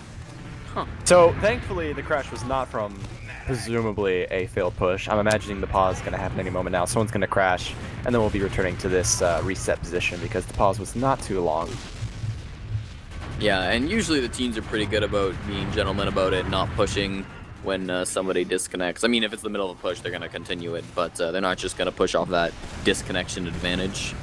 Huh. So, thankfully, the crash was not from, presumably, a failed push. I'm imagining the pause is going to happen any moment now. Someone's going to crash, and then we'll be returning to this reset position, because the pause was not too long. Yeah, and usually the teams are pretty good about being gentlemen about it, not pushing when somebody disconnects. I mean, if it's the middle of a push, they're going to continue it, but they're not just going to push off that disconnection advantage.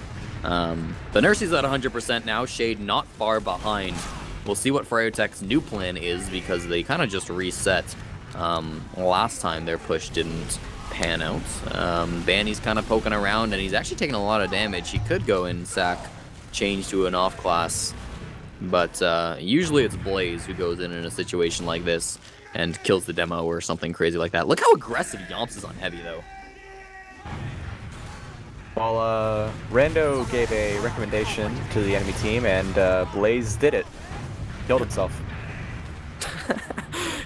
The Nursey's at 100% now. Shade not far behind. We'll see what froyotech's new plan is, because they kind of just reset. Last time their push didn't pan out. Banny's kind of poking around, and he's actually taking a lot of damage. He could go and sack, change to an off class, but usually it's Blaze who goes in a situation like this and kills the demo or something crazy like that. Look how aggressive Yomps is on heavy, though. Well, Rando gave a recommendation to the enemy team, and Blaze did it. Killed himself.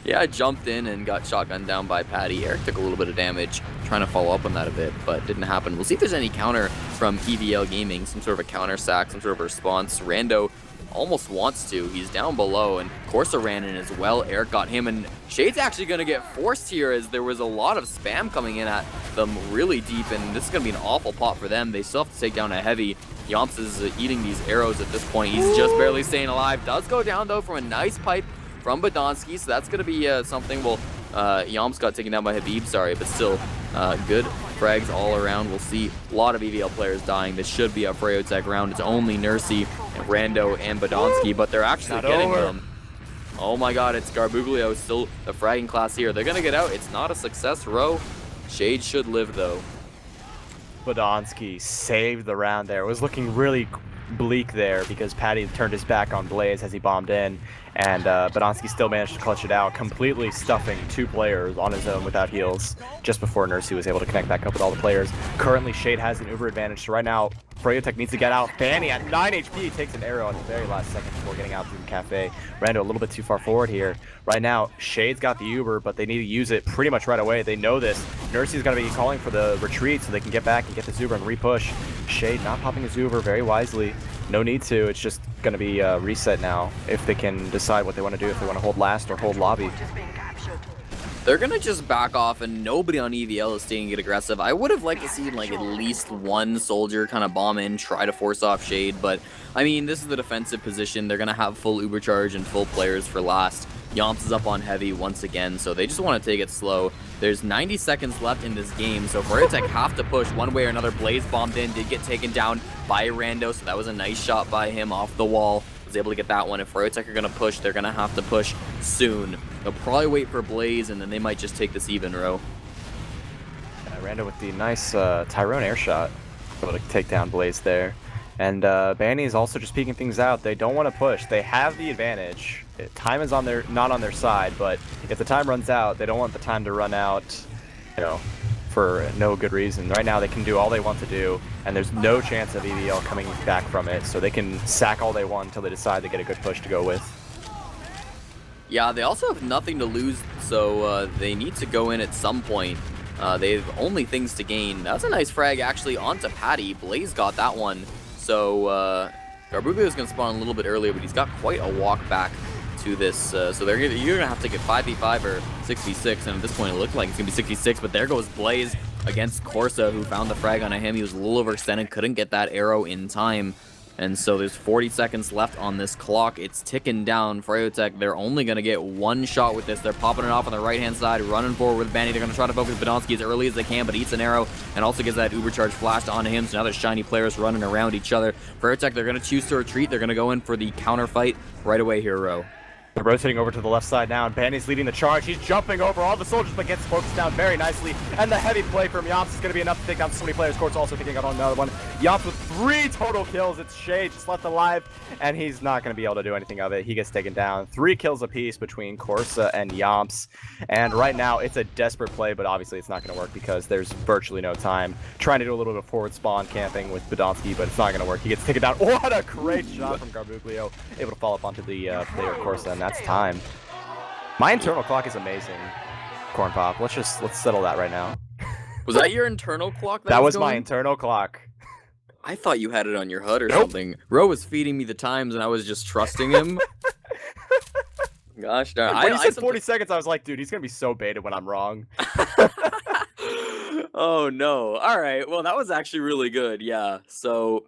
Yeah, I jumped in and got shotgunned down by Patty. Eric took a little bit of damage, trying to follow up on that a bit, but didn't happen. We'll see if there's any counter from EVL Gaming, some sort of a counter sack, some sort of response. Rando almost wants to. He's down below, and Corsa ran in as well. Eric got him, and Shade's actually going to get forced here, as there was a lot of spam coming in at them really deep, and this is going to be an awful pot for them. They still have to take down a heavy. Yomps is eating these arrows at this point. He's just barely staying alive. Does go down, though, from a nice pipe from Badonsky, so that's going to be something. Well, Yomps got taken down by Habib, sorry, but still good frags all around. We'll see a lot of EVL players dying. This should be a froyotech round. It's only Nursey and Rando and Badonsky, but they're actually getting them. Oh my god, it's Garbuglio still the fragging class here. They're going to get out. It's not a success row. Shade should live, though. Badonsky saved the round there. It was looking really bleak there because Patty turned his back on Blaze as he bombed in, and Badonsky still managed to clutch it out, completely stuffing 2 players on his own without heals just before Nursey was able to connect back up with all the players. Currently, Shade has an Uber advantage, so right now, froyotech needs to get out. Banny at 9 HP takes an arrow at the very last second before getting out through the cafe. Rando a little bit too far forward here. Right now, Shade's got the Uber, but they need to use it pretty much right away. They know this. Nursey's going to be calling for the retreat so they can get back and get this Uber and repush. Shade not popping his Uber very wisely. No need to. It's just going to be reset now if they can decide what they want to do, if they want to hold last or hold lobby. They're going to just back off, and nobody on EVL is staying aggressive. I would have liked to see like at least one soldier kind of bomb in, try to force off Shade, but I mean, this is the defensive position. They're going to have full Uber charge and full players for last. Yomps is up on heavy once again, so they just want to take it slow. There's 90 seconds left in this game, so froyotech have to push one way or another. Blaze bombed in, did get taken down by Rando, so that was a nice shot by him off the wall. Was able to get that one. If froyotech are going to push, they're going to have to push soon. They'll probably wait for Blaze, and then they might just take this even row. Rando with the nice Tyrone air shot, able to take down Blaze there. And Banny is also just peeking things out. They don't want to push. They have the advantage. Time is on their not on their side, but if the time runs out, they don't want the time to run out, you know, for no good reason. Right now, they can do all they want to do, and there's no chance of EVL coming back from it, so they can sack all they want until they decide to get a good push to go with. Yeah, they also have nothing to lose, so they need to go in at some point. They have only things to gain. That's a nice frag, actually, onto Patty. Blaze got that one. So Garbuglio is going to spawn a little bit earlier, but he's got quite a walk back to this. So you're going to have to get 5v5 or 6v6, and at this point it looked like it's going to be 66, but there goes Blaze against Corsa, who found the frag on him. He was a little overextended, couldn't get that arrow in time. And so there's 40 seconds left on this clock. It's ticking down. froyotech, they're only going to get one shot with this. They're popping it off on the right-hand side, running forward with Banny. They're going to try to focus Badonsky as early as they can, but eats an arrow and also gets that Uber charge flashed onto him. So now there's shiny players running around each other. froyotech, they're going to choose to retreat. They're going to go in for the counter fight right away here, Ro. They're rotating over to the left side now, and Banny's leading the charge. He's jumping over all the soldiers, but gets focused down very nicely. And the heavy play from Yomps is going to be enough to take down so many players. Court's also picking up on another one. Yomps with 3 total kills. It's Shay just left alive, and he's not going to be able to do anything of it. He gets taken down. 3 kills apiece between Corsa and Yomps. And right now, it's a desperate play, but obviously it's not going to work because there's virtually no time. Trying to do a little bit of forward spawn camping with Badonsky, but it's not going to work. He gets taken down. What a great shot from Garbuglio. Able to fall up onto the player Corsa, and that's time. My internal clock is amazing, Cornpop. Let's settle that right now. Was that your internal clock? That was my internal clock. I thought you had it on your HUD or something. Ro was feeding me the times, and I was just trusting him. Gosh darn. When he said 40 seconds, I was like, dude, he's gonna be so baited when I'm wrong. Oh no. Alright, well that was actually really good, yeah. So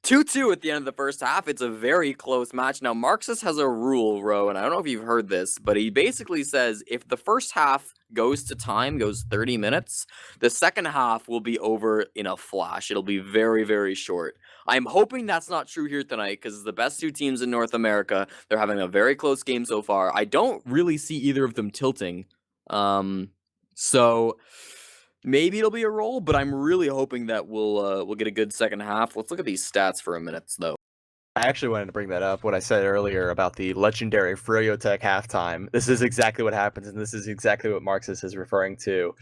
2-2 at the end of the first half. It's a very close match. Now, Marxus has a rule, Ro, and I don't know if you've heard this, but he basically says if the first half goes to time, goes 30 minutes, the second half will be over in a flash. It'll be very, very short. I'm hoping that's not true here tonight because the best 2 teams in North America, they're having a very close game so far. I don't really see either of them tilting. So maybe it'll be a roll, but I'm really hoping that we'll get a good second half. Let's look at these stats for a minute, though. I actually wanted to bring that up, what I said earlier about the legendary froyotech halftime. This is exactly what happens, and this is exactly what Marxus is referring to.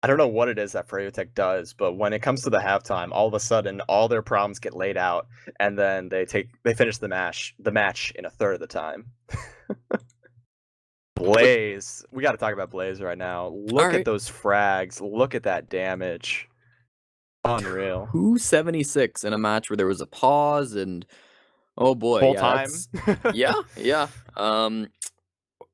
I don't know what it is that froyotech does, but when it comes to the halftime, all of a sudden, all their problems get laid out, and then they finish the match in a third of the time. Blaze. We got to talk about Blaze right now. Look at those frags. Look at that damage. Unreal. 276 in a match where there was a pause and oh boy. Full time. Yeah.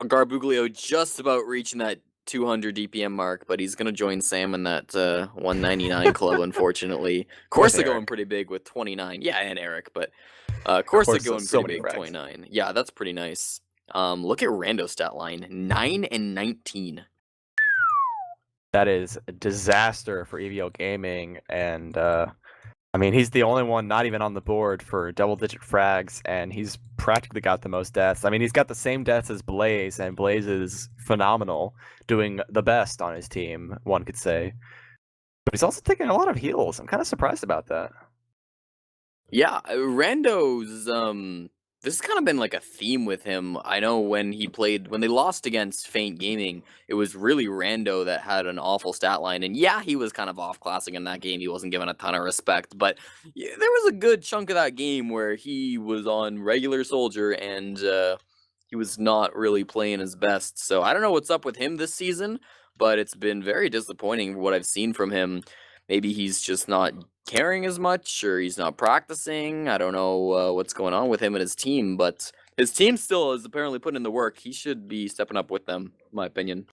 Garbuglio just about reaching that 200 DPM mark, but he's gonna join Sam in that 199 club, unfortunately. Corsa going pretty big with 29. Yeah, and Eric, but Corsa going pretty big, 29. Yeah, that's pretty nice. Look at Rando's stat line, 9 and 19. That is a disaster for EVL Gaming, and I mean, he's the only one not even on the board for double-digit frags, and he's practically got the most deaths. I mean, he's got the same deaths as Blaze, and Blaze is phenomenal, doing the best on his team, one could say. But he's also taking a lot of heals. I'm kind of surprised about that. Yeah, Rando's this has kind of been like a theme with him. I know when they lost against Faint Gaming, it was really Rando that had an awful stat line. And yeah, he was kind of off-classing in that game. He wasn't given a ton of respect. But yeah, there was a good chunk of that game where he was on regular soldier and he was not really playing his best. So I don't know what's up with him this season, but it's been very disappointing what I've seen from him. Maybe he's just not caring as much, or he's not practicing. I don't know what's going on with him and his team, but his team still is apparently putting in the work. He should be stepping up with them, in my opinion.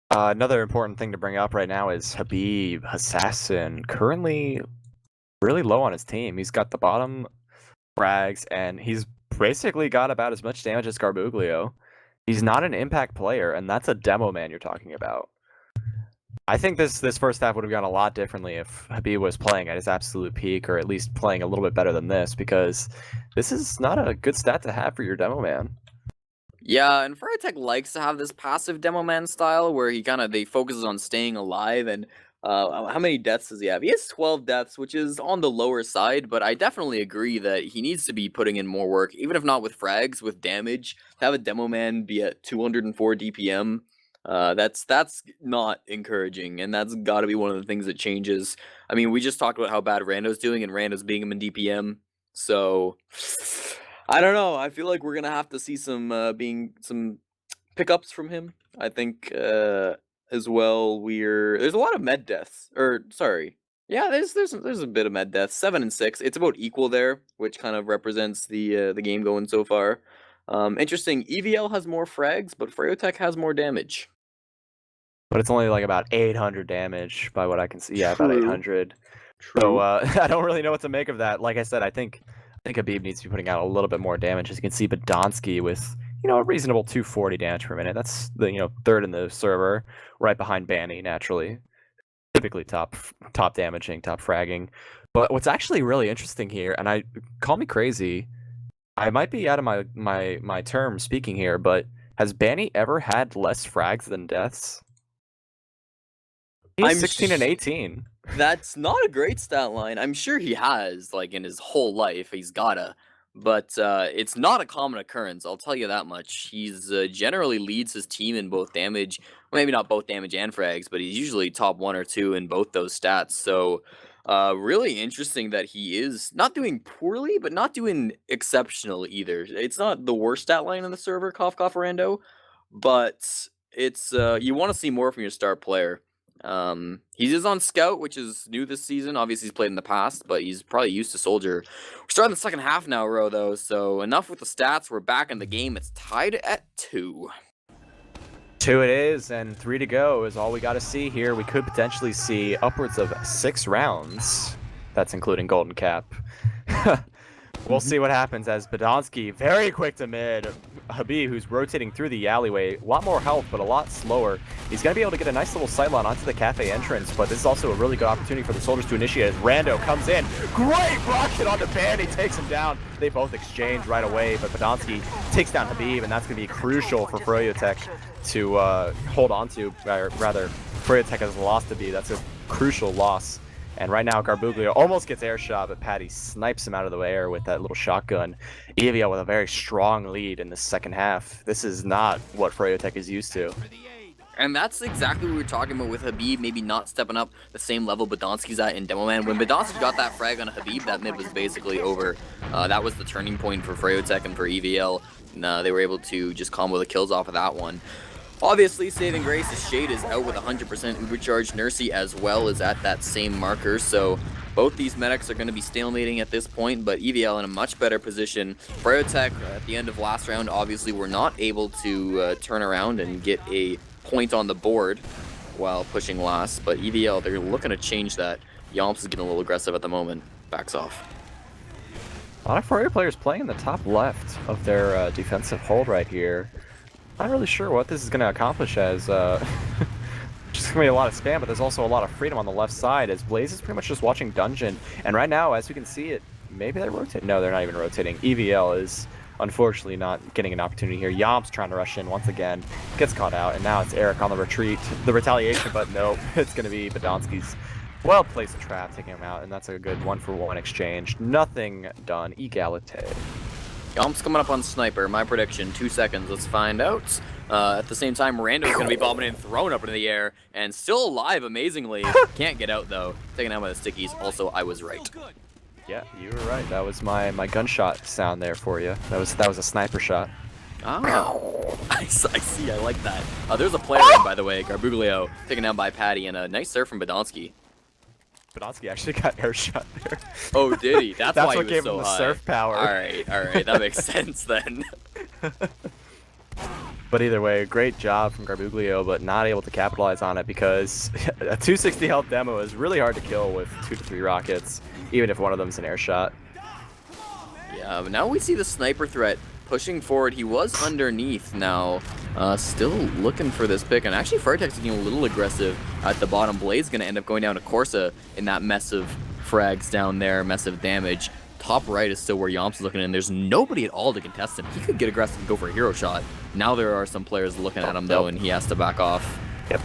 Another important thing to bring up right now is Habib Assassin, currently really low on his team. He's got the bottom frags, and he's basically got about as much damage as Garbuglio. He's not an impact player, and that's a demo man you're talking about. I think this first half would have gone a lot differently if Habib was playing at his absolute peak, or at least playing a little bit better than this, because this is not a good stat to have for your demo man. Yeah, and froyotech likes to have this passive demo man style where he focuses on staying alive. And how many deaths does he have? He has 12 deaths, which is on the lower side, but I definitely agree that he needs to be putting in more work, even if not with frags, with damage. To have a demo man be at 204 DPM. That's not encouraging, and that's got to be one of the things that changes. I mean, we just talked about how bad Rando's doing, and Rando's beating him in DPM. So I don't know. I feel like we're gonna have to see some pickups from him. I think as well. There's a lot of med deaths, or sorry, yeah. There's a bit of med deaths. 7 and 6. It's about equal there, which kind of represents the game going so far. Interesting. EVL has more frags, but froyotech has more damage. But it's only like about 800 damage by what I can see. Yeah, about 800. True. So I don't really know what to make of that. Like I said, I think Habib needs to be putting out a little bit more damage. As you can see, Badonsky with a reasonable 240 damage per minute. That's the third in the server, right behind Banny naturally. Typically top damaging, top fragging. But what's actually really interesting here, and call me crazy, I might be out of my term speaking here, but has Banny ever had less frags than deaths? He's I'm 16 and 18. That's not a great stat line. I'm sure he has, like, in his whole life, he's gotta. But it's not a common occurrence, I'll tell you that much. He's generally leads his team in both damage, well, maybe not both damage and frags, but he's usually top 1 or 2 in both those stats. So really interesting that he is not doing poorly, but not doing exceptional either. It's not the worst stat line on the server, cough cough rando, but it's you want to see more from your star player. He is on Scout, which is new this season. Obviously, he's played in the past, but he's probably used to Soldier. We're starting the second half now, Ro, though, so enough with the stats. We're back in the game. It's tied at 2. 2 it is, and 3 to go is all we got to see here. We could potentially see upwards of 6 rounds. That's including Golden Cap. We'll see what happens as Badonsky, very quick to mid. Habib, who's rotating through the alleyway, a lot more health, but a lot slower. He's going to be able to get a nice little sightline onto the cafe entrance, but this is also a really good opportunity for the soldiers to initiate as Rando comes in. Great rocket on the band, he takes him down. They both exchange right away, but Badonsky takes down Habib, and that's going to be crucial for froyotech to hold on to. Rather, froyotech has lost Habib. That's a crucial loss. And right now, Garbuglio almost gets air shot, but Patty snipes him out of the air with that little shotgun. EVL with a very strong lead in the second half. This is not what froyotech is used to. And that's exactly what we were talking about with Habib, maybe not stepping up the same level Badonsky's at in Demo Man. When Badonsky got that frag on Habib, that mid was basically over. That was the turning point for froyotech and for EVL. They were able to just combo the kills off of that one. Obviously, saving grace is Shade is out with 100% Uber charge. Nursey as well is at that same marker, so both these medics are going to be stalemating at this point, but EVL in a much better position. froyotech at the end of last round obviously were not able to turn around and get a point on the board while pushing last, but EVL, they're looking to change that. Yomps is getting a little aggressive at the moment. Backs off. A lot of Froyo players playing in the top left of their defensive hold right here. Not really sure what this is going to accomplish as just going to be a lot of spam, but there's also a lot of freedom on the left side as Blaze is pretty much just watching Dungeon. And right now, as we can see it, maybe they're rotating. No, they're not even rotating. EVL is unfortunately not getting an opportunity here. Yomps trying to rush in once again, gets caught out, and now it's Eric on the retreat. The retaliation, but nope, it's going to be Badonsky's well-placed trap, taking him out, and that's a good 1-for-1 exchange. Nothing done. Egalite. Yomps coming up on Sniper. My prediction, 2 seconds. Let's find out. At the same time, Rando's going to be bombing and thrown up into the air, and still alive, amazingly. Can't get out, though. Taken out by the stickies. Also, I was right. Yeah, you were right. That was my gunshot sound there for you. That was a sniper shot. Oh, I see. I like that. There's a player in, by the way. Garbuglio taken down by Patty, and a nice serve from Badonsky. Badonsky actually got air shot there. Oh, did he? That's why what he was gave so him the high. surf power. All right. That makes sense then. But either way, great job from Garbuglio, but not able to capitalize on it because a 260 health demo is really hard to kill with 2 to 3 rockets, even if one of them's an air shot. Yeah, but now we see the sniper threat pushing forward. He was underneath now, still looking for this pick, and actually froyotech's getting a little aggressive at the bottom. Blaze gonna end up going down to Corsa in that mess of frags down there, mess of damage. Top right is still where Yomps is looking in. There's nobody at all to contest him. He could get aggressive and go for a hero shot. Now there are some players looking at him though, and he has to back off. Yep.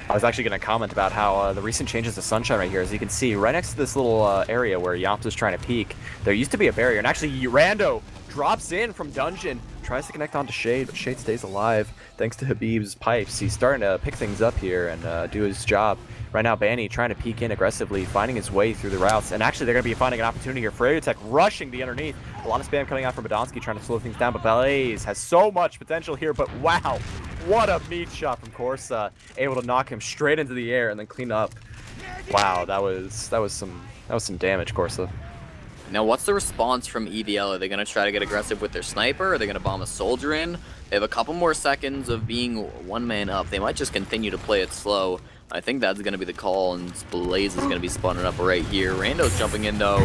I was actually going to comment about how the recent changes to Sunshine right here, as you can see, right next to this little area where Yomps is trying to peek, there used to be a barrier, and actually Rando drops in from Dungeon, tries to connect onto Shade, but Shade stays alive thanks to Habib's pipes. He's starting to pick things up here and do his job. Right now, Banny trying to peek in aggressively, finding his way through the routes, and actually they're going to be finding an opportunity here. froyotech rushing the underneath. A lot of spam coming out from Badonsky trying to slow things down, but Blaze has so much potential here, but wow, what a meat shot from Corsa, able to knock him straight into the air and then clean up. Wow, that was some damage, Corsa. Now, what's the response from EVL? Are they going to try to get aggressive with their sniper? Are they going to bomb a soldier in? They have a couple more seconds of being one man up. They might just continue to play it slow. I think that's going to be the call, and Blaze is going to be spawning up right here. Rando's jumping in, though,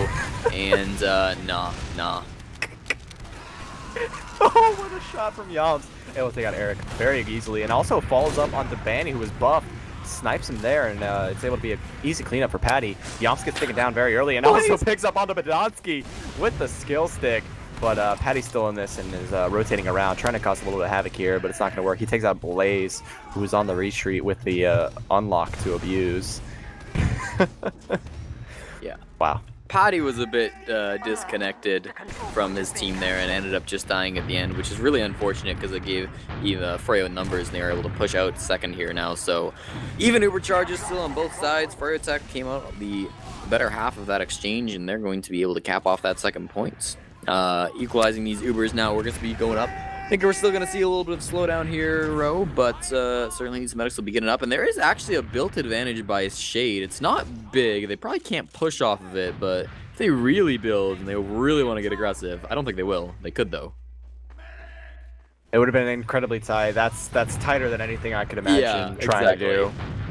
and nah. Oh, what a shot from Yomps. Able to take out Eric very easily, and also follows up onto Banny, who was buffed. Snipes him there, and it's able to be an easy cleanup for Patty. Yomps gets taken down very early, and also picks up onto Badonsky with the skill stick. but Patty's still in this and is rotating around, trying to cause a little bit of havoc here, but it's not going to work. He takes out Blaze, who's on the retreat with the unlock to abuse. Yeah. Wow. Patty was a bit disconnected from his team there and ended up just dying at the end, which is really unfortunate because it gave Froyo numbers and they were able to push out second here now. So even Uber charges still on both sides. Froyotech came out the better half of that exchange and they're going to be able to cap off that second point. Equalizing these Ubers now, we're going to be going up. I think we're still going to see a little bit of slowdown here, Ro, but certainly these medics will be getting up. And there is actually a built advantage by Shade. It's not big. They probably can't push off of it, but if they really build and they really want to get aggressive, I don't think they will. They could, though. It would have been incredibly tight. That's tighter than anything I could imagine trying to do.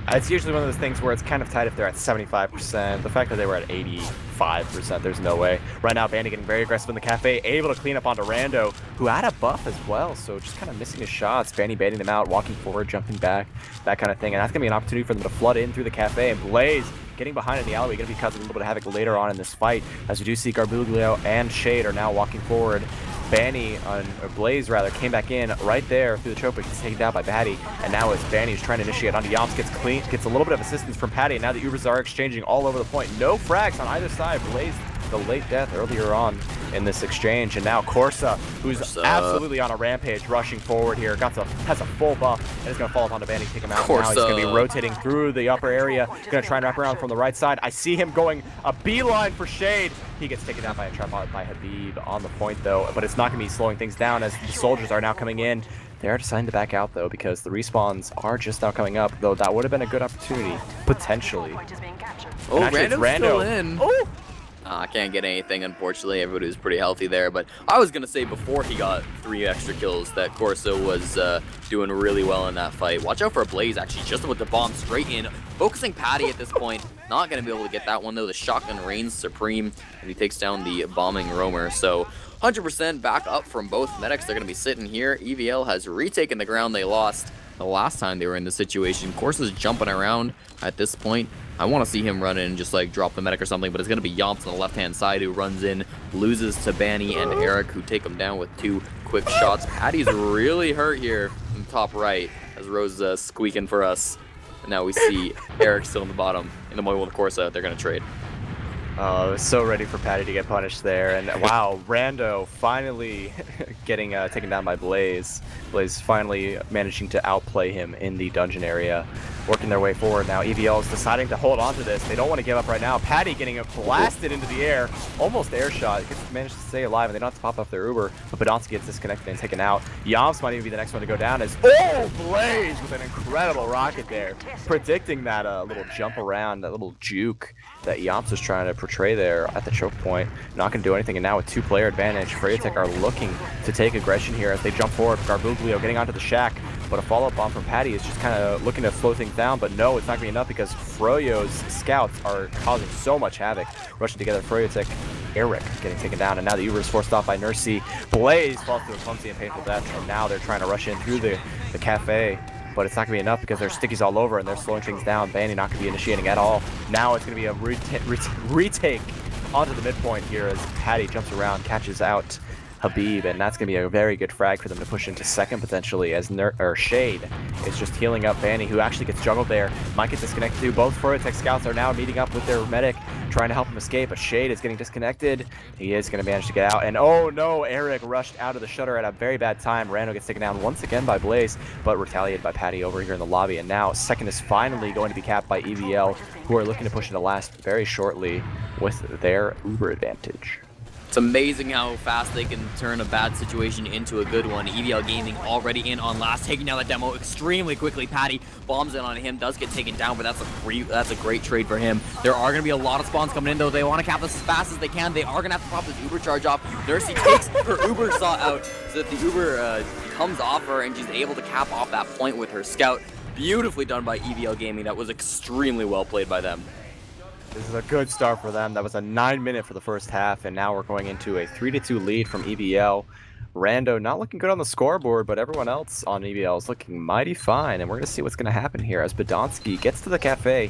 It's usually one of those things where it's kind of tight if they're at 75%. The fact that they were at 85%, there's no way. Right now, Bandy getting very aggressive in the cafe, able to clean up onto Rando, who had a buff as well, so just kind of missing his shots. Bandy baiting them out, walking forward, jumping back, that kind of thing. And that's going to be an opportunity for them to flood in through the cafe. And Blaze getting behind in the alleyway, going to be causing a little bit of havoc later on in this fight, as we do see Garbuglio and Shade are now walking forward. Banny, or Blaze rather, came back in right there through the choke, but gets taken down by Patty. And now as Banny is trying to initiate onto Yomps, gets a little bit of assistance from Patty. And now the Ubers are exchanging all over the point. No frags on either side. Blaze, the late death earlier on in this exchange. And now Corsa, who's absolutely on a rampage, rushing forward here. Has a full buff and is going to fall upon the Banny, take him out. Now he's going to be rotating through the upper area. Going to try and wrap around from the right side. I see him going a beeline for Shade. He gets taken down by a trap by Habib on the point, though. But it's not going to be slowing things down as the soldiers are now coming in. They are deciding to back out, though, because the respawns are just now coming up, though that would have been a good opportunity, potentially. Oh, Rando's still in. Oh! Can't get anything, unfortunately. Everybody was pretty healthy there, but I was going to say before he got 3 extra kills that Corsa was doing really well in that fight. Watch out for a Blaze, actually, just with the bomb straight in. Focusing Patty at this point. Not going to be able to get that one, though. The shotgun reigns supreme, and he takes down the bombing roamer. So 100% back up from both medics. They're going to be sitting here. EVL has retaken the ground they lost the last time they were in this situation. Corsa's jumping around at this point. I want to see him run in and just like drop the medic or something, but it's going to be Yomps on the left-hand side who runs in, loses to Banny and Eric, who take him down with 2 quick shots. Patty's really hurt here in the top right as Rose is squeaking for us. And now we see Eric still in the bottom. In the middle with Corsa, they're going to trade. Oh, I was so ready for Patty to get punished there. And wow, Rando finally getting taken down by Blaze. Blaze finally managing to outplay him in the dungeon area. Working their way forward now. EVL is deciding to hold on to this. They don't want to give up right now. Patty getting blasted into the air. Almost air shot. Managed to stay alive, and they don't have to pop off their Uber. But Podolsky gets disconnected and taken out. Yomps might even be the next one to go down as... Oh, Blaze with an incredible rocket there. Predicting that little jump around, that little juke that Yomps was trying to portray there at the choke point. Not going to do anything, and now with 2-player advantage, froyotech are looking to take aggression here as they jump forward. Garbuglio getting onto the shack, but a follow-up bomb from Patty is just kind of looking to slow things down, but no, it's not going to be enough because Froyo's scouts are causing so much havoc. Rushing together, froyotech, Eric getting taken down, and now the Uber is forced off by Nursey. Blaze falls to a clumsy and painful death, and now they're trying to rush in through the cafe. But it's not going to be enough because there's stickies all over and they're slowing things down. Banny not going to be initiating at all. Now it's going to be a retake onto the midpoint here as Patty jumps around, catches out Habib, and that's going to be a very good frag for them to push into second potentially as Shade is just healing up Banny, who actually gets juggled there. Might get disconnected too. Both froyotech scouts are now meeting up with their medic, trying to help him escape, but Shade is getting disconnected. He is going to manage to get out, and oh no, Eric rushed out of the shutter at a very bad time. Rando gets taken down once again by Blaze, but retaliated by Patty over here in the lobby, and now second is finally going to be capped by EVL, who are looking to push into last very shortly with their Uber advantage. It's amazing how fast they can turn a bad situation into a good one. EVL Gaming already in on last, taking down the demo extremely quickly. Patty bombs in on him, does get taken down, but that's a great trade for him. There are going to be a lot of spawns coming in, though. They want to cap this as fast as they can. They are going to have to pop this Uber charge off. Nursey takes her Uber saw out so that the Uber comes off her, and she's able to cap off that point with her scout. Beautifully done by EVL Gaming. That was extremely well played by them. This is a good start for them. That was a 9-minute for the first half, and now we're going into a 3-2 lead from EVL. Rando not looking good on the scoreboard, but everyone else on EVL is looking mighty fine, and we're going to see what's going to happen here as Podolsky gets to the cafe.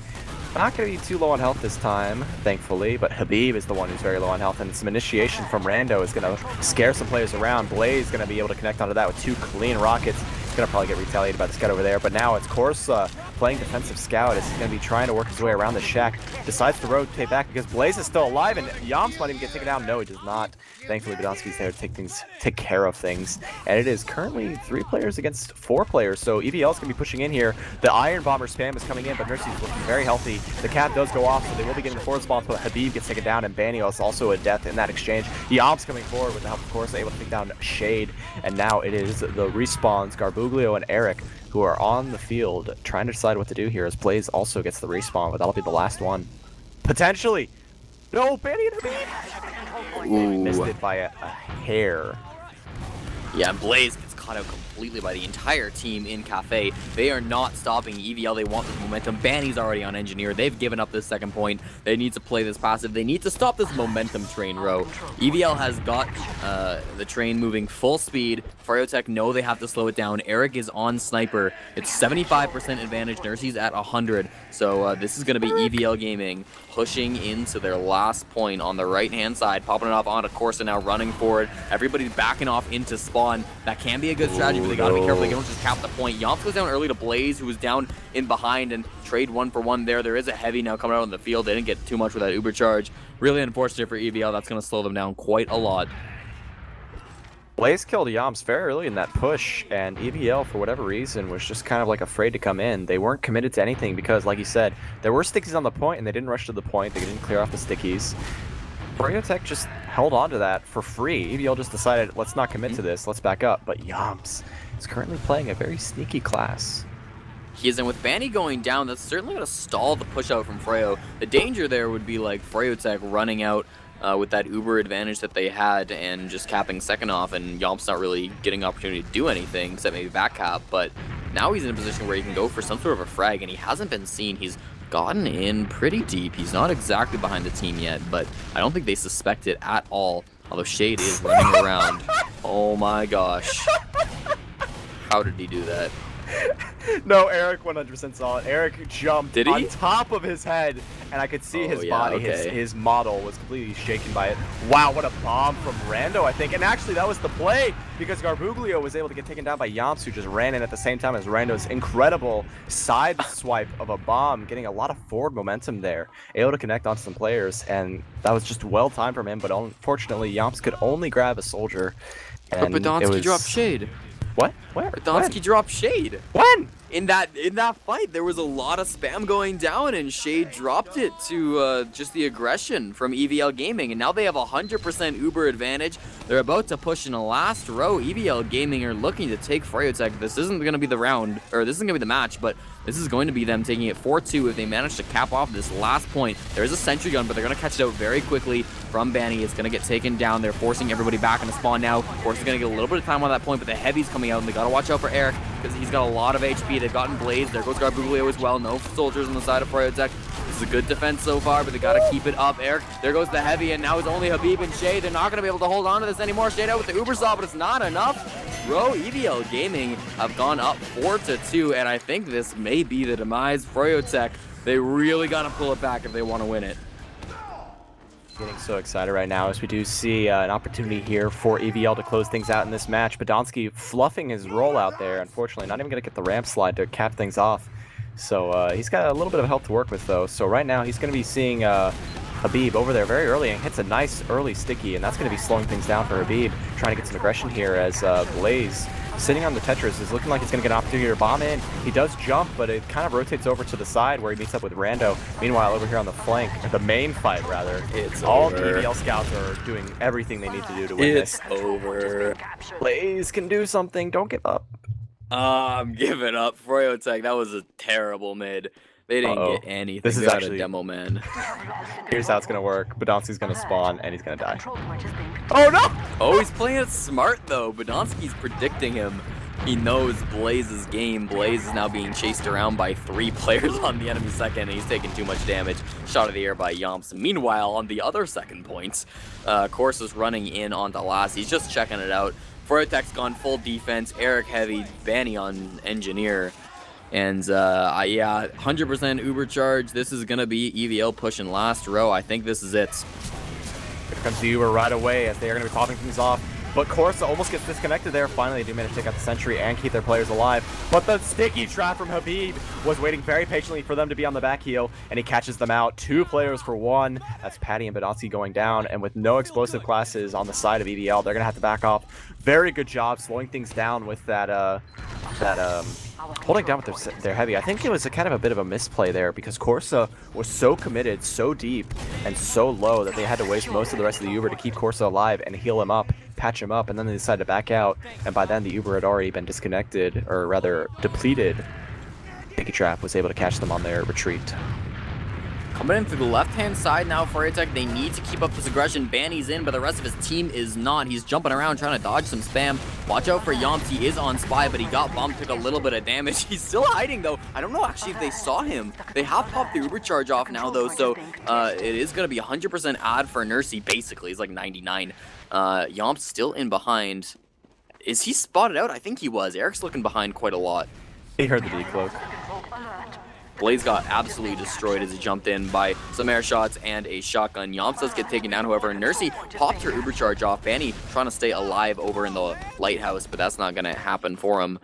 not going to be too low on health this time, thankfully, but Habib is the one who's very low on health, and some initiation from Rando is going to scare some players around. Blaze is going to be able to connect onto that with 2 clean rockets. He's going to probably get retaliated by the scout over there, but now it's Corsa playing defensive scout as he's going to be trying to work his way around the shack. Decides to rotate back because Blaze is still alive, and Yams might even get taken down. No, he does not. Thankfully, Badonsky's there to take care of things, and it is currently 3 players against 4 players, so EVL is going to be pushing in here. The Iron Bomber spam is coming in, but Mercy's looking very healthy. The cap does go off, so they will be getting the forward spawn, but Habib gets taken down, and Baniel is also a death in that exchange. Yams coming forward with the help of course, able to take down Shade, and now it is the respawns, Garbuglio and Eric, who are on the field trying to decide what to do here, as Blaze also gets the respawn, but that'll be the last one. Potentially! No, Banny and Habib! Ooh. Missed it by a hair. Yeah, Blaze gets caught out completely by the entire team in Cafe. They are not stopping EVL. They want this momentum. Banny's already on Engineer. They've given up this second point. They need to play this passive. They need to stop this momentum train row. EVL has got the train moving full speed. froyotech know they have to slow it down. Eric is on Sniper. It's 75% advantage. Nurse's at 100. So this is going to be EVL Gaming pushing into their last point on the right-hand side, popping it off onto Corsa now, running forward. Everybody's backing off into spawn. That can be a good strategy, but they got to be careful. They don't just cap the point. Yomps goes down early to Blaze, who was down in behind, and trade 1-for-1 there. There is a heavy now coming out on the field. They didn't get too much with that Uber charge. Really unfortunate for EVL. That's going to slow them down quite a lot. Blaze killed Yams very early in that push, and EVL, for whatever reason, was just kind of like afraid to come in. They weren't committed to anything because, like you said, there were stickies on the point, and they didn't rush to the point. They didn't clear off the stickies. froyotech just held on to that for free. EVL just decided, let's not commit to this, let's back up. But Yams is currently playing a very sneaky class. He is, and with Banny going down, that's certainly going to stall the push out from Froyo. The danger there would be like froyotech running out with that Uber advantage that they had and just capping second off, and Yomp's not really getting opportunity to do anything except maybe back cap, but now he's in a position where he can go for some sort of a frag, and he hasn't been seen. He's gotten in pretty deep. He's not exactly behind the team yet, but I don't think they suspect it at all, although Shade is running around. Oh my gosh. How did he do that? No, Eric 100% saw it. Eric jumped Did he? on top of his head, and I could see his body, okay. his model was completely shaken by it. Wow, what a bomb from Rando, I think. And actually, that was the play, because Garbuglio was able to get taken down by Yamps, who just ran in at the same time as Rando's incredible side swipe of a bomb, getting a lot of forward momentum there, able to connect onto some players, and that was just well timed from him, but unfortunately, Yamps could only grab a soldier. And but Badonsky dropped Shade. What? Where? Badonsky dropped Shade. When? In that fight, there was a lot of spam going down, and Shade dropped it to just the aggression from EVL Gaming, and now they have 100% Uber advantage. They're about to push in the last row. EVL Gaming are looking to take froyotech. This isn't going to be the round, or this isn't going to be the match, but this is going to be them taking it 4-2 if they manage to cap off this last point. There is a sentry gun, but they're going to catch it out very quickly from Banny. It's going to get taken down. They're forcing everybody back into spawn now. Of course, they're going to get a little bit of time on that point, but the heavy's coming out, and they got to watch out for Eric because he's got a lot of HP. They've gotten Blaze. There goes Garbuglio as well. No soldiers on the side of froyotech. This is a good defense so far, but they got to keep it up. Eric, there goes the heavy, and now it's only Habib and Shade. They're not going to be able to hold on to this anymore. Shade out with the Uber saw, but it's not enough. Bro, EVL Gaming have gone up 4-2, and I think this may be the demise. froyotech, they really got to pull it back if they want to win it. Getting so excited right now as we do see an opportunity here for EVL to close things out in this match. Badonsky fluffing his roll out there, unfortunately. Not even going to get the ramp slide to cap things off. So he's got a little bit of health to work with, though. So right now he's going to be seeing Habib over there very early and hits a nice early sticky, and that's going to be slowing things down for Habib, trying to get some aggression here as Blaze, sitting on the Tetris, is looking like he's going to get an opportunity to bomb in. He does jump, but it kind of rotates over to the side where he meets up with Rando. Meanwhile, over here on the flank, the main fight rather, It's all over. the EVL scouts are doing everything they need to do to win It's this. over. Blaze can do something, don't give up. I'm giving up. froyotech, that was a terrible mid. They didn't get anything. This is They got actually- a demo man. Here's how it's going to work. Badonsky's going to spawn, and he's going to die. Oh no! Oh, he's playing it smart though. Badonsky's predicting him. He knows Blaze's game. Blaze is now being chased around by 3 players on the enemy second, and he's taking too much damage. Shot of the air by Yomps. Meanwhile, on the other second points, Course is running in onto last. He's just checking it out. froyotech's gone full defense. Eric heavy. Banny on engineer. And yeah, 100% Uber charge. This is gonna be EVL pushing last row. I think this is it. Here comes the Uber right away as they are going to be popping things off. But Corsa almost gets disconnected there. Finally, they do manage to take out the sentry and keep their players alive. But the sticky trap from Habib was waiting very patiently for them to be on the back heel, and he catches them out. 2 players for 1. That's Patty and Badonsky going down, and with no explosive classes on the side of EVL, they're going to have to back off. Very good job slowing things down with that holding down with their heavy. I think it was a kind of a bit of a misplay there because Corsa was so committed, so deep, and so low that they had to waste most of the rest of the Uber to keep Corsa alive and heal him up, patch him up, and then they decided to back out, and by then the Uber had already been disconnected, or rather depleted. Sticky Trap was able to catch them on their retreat. Coming in through the left-hand side now, froyotech, they need to keep up this aggression. Banny's in, but the rest of his team is not. He's jumping around trying to dodge some spam. Watch out for Yomps. He is on spy, but he got bumped, took a little bit of damage. He's still hiding, though. I don't know, actually, if they saw him. They have popped the Uber charge off now, though, so it is going to be 100% ad for Nursey, basically. He's like 99. Yomps still in behind. Is he spotted out? I think he was. Eric's looking behind quite a lot. He heard the decloak. Blaze got absolutely destroyed as he jumped in by some air shots and a shotgun. Yomps does get taken down, however. Nursey popped her Uber charge off. Banny trying to stay alive over in the lighthouse, but that's not going to happen for him.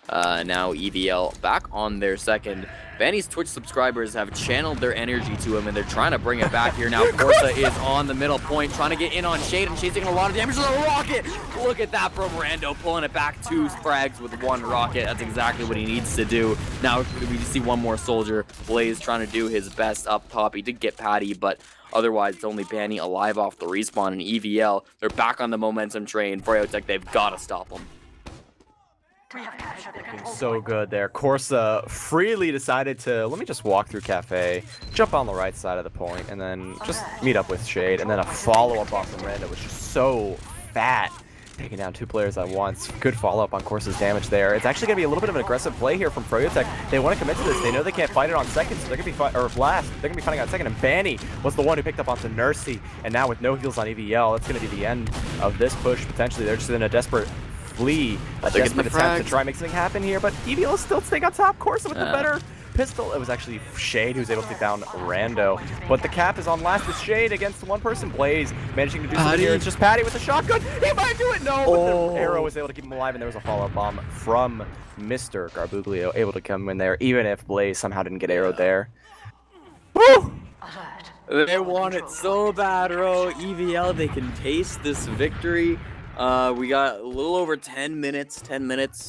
Now EVL back on their second. Banny's Twitch subscribers have channeled their energy to him, and they're trying to bring it back here now. Corsa is on the middle point, trying to get in on Shade, and Shade's taking a lot of damage with a rocket. Look at that from Rando, pulling it back. 2 frags with 1 rocket. That's exactly what he needs to do. Now we see one more soldier. Blaze trying to do his best up top. He did get Patty, but otherwise it's only Banny alive off the respawn. And EVL, they're back on the momentum train. froyotech, they've got to stop them. Looking so good there. Corsa freely decided to, let me just walk through Cafe, jump on the right side of the point, and then just meet up with Shade, and then a follow-up off from Randa, which is so fat. Taking down 2 players at once. Good follow-up on Corsa's damage there. It's actually going to be a little bit of an aggressive play here from froyotech. They want to commit to this. They know they can't fight it on second, so they're going to be last. They're going to be fighting on second, and Banny was the one who picked up onto Nursey, and now with no heals on EVL, that's going to be the end of this push, potentially. They're just in a desperate desperate attempt to try and make something happen here, but EVL is still staying on top. Corsa with the better pistol. It was actually Shade who was able to take down Rando, but the cap is on last with Shade against 1 person. Blaze managing to do something here. It's just Patty with a shotgun. He might do it. No, but the arrow was able to keep him alive, and there was a follow-up bomb from Mr. Garbuglio, able to come in there, even if Blaze somehow didn't get arrowed there. Woo! They want it so bad, Ro. EVL, they can taste this victory. We got a little over 10 minutes,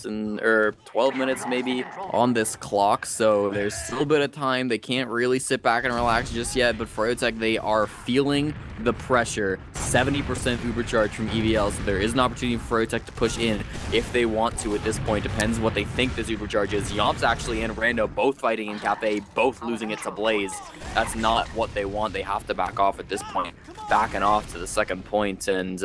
or 12 minutes maybe on this clock, so there's still a bit of time. They can't really sit back and relax just yet, but froyotech, they are feeling the pressure. 70% Uber charge from EVL, so there is an opportunity for froyotech to push in if they want to at this point. Depends what they think this Uber charge is. Yomps actually and Rando both fighting in Cafe, both losing it to Blaze. That's not what they want. They have to back off at this point. Backing off to the second point, and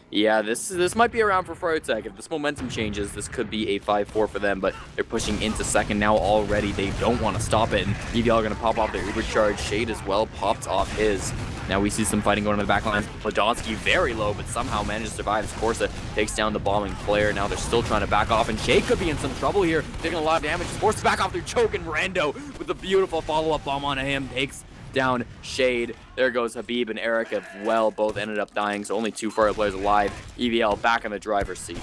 yeah, this might be around for froyotech. If this momentum changes, this could be a 5-4 for them, but they're pushing into second now already. They don't want to stop it, and EVL are going to pop off their Uber charge. Shade as well popped off his. Now we see some fighting going on in the back line. Podolsky very low, but somehow managed to survive as Corsa takes down the bombing player. Now they're still trying to back off, and Shade could be in some trouble here, taking a lot of damage. Forced back off through choke, and Rando with a beautiful follow-up bomb on him takes down Shade. There goes Habib and Eric as well. Both ended up dying, so only 2 froyo players alive. EVL back in the driver's seat.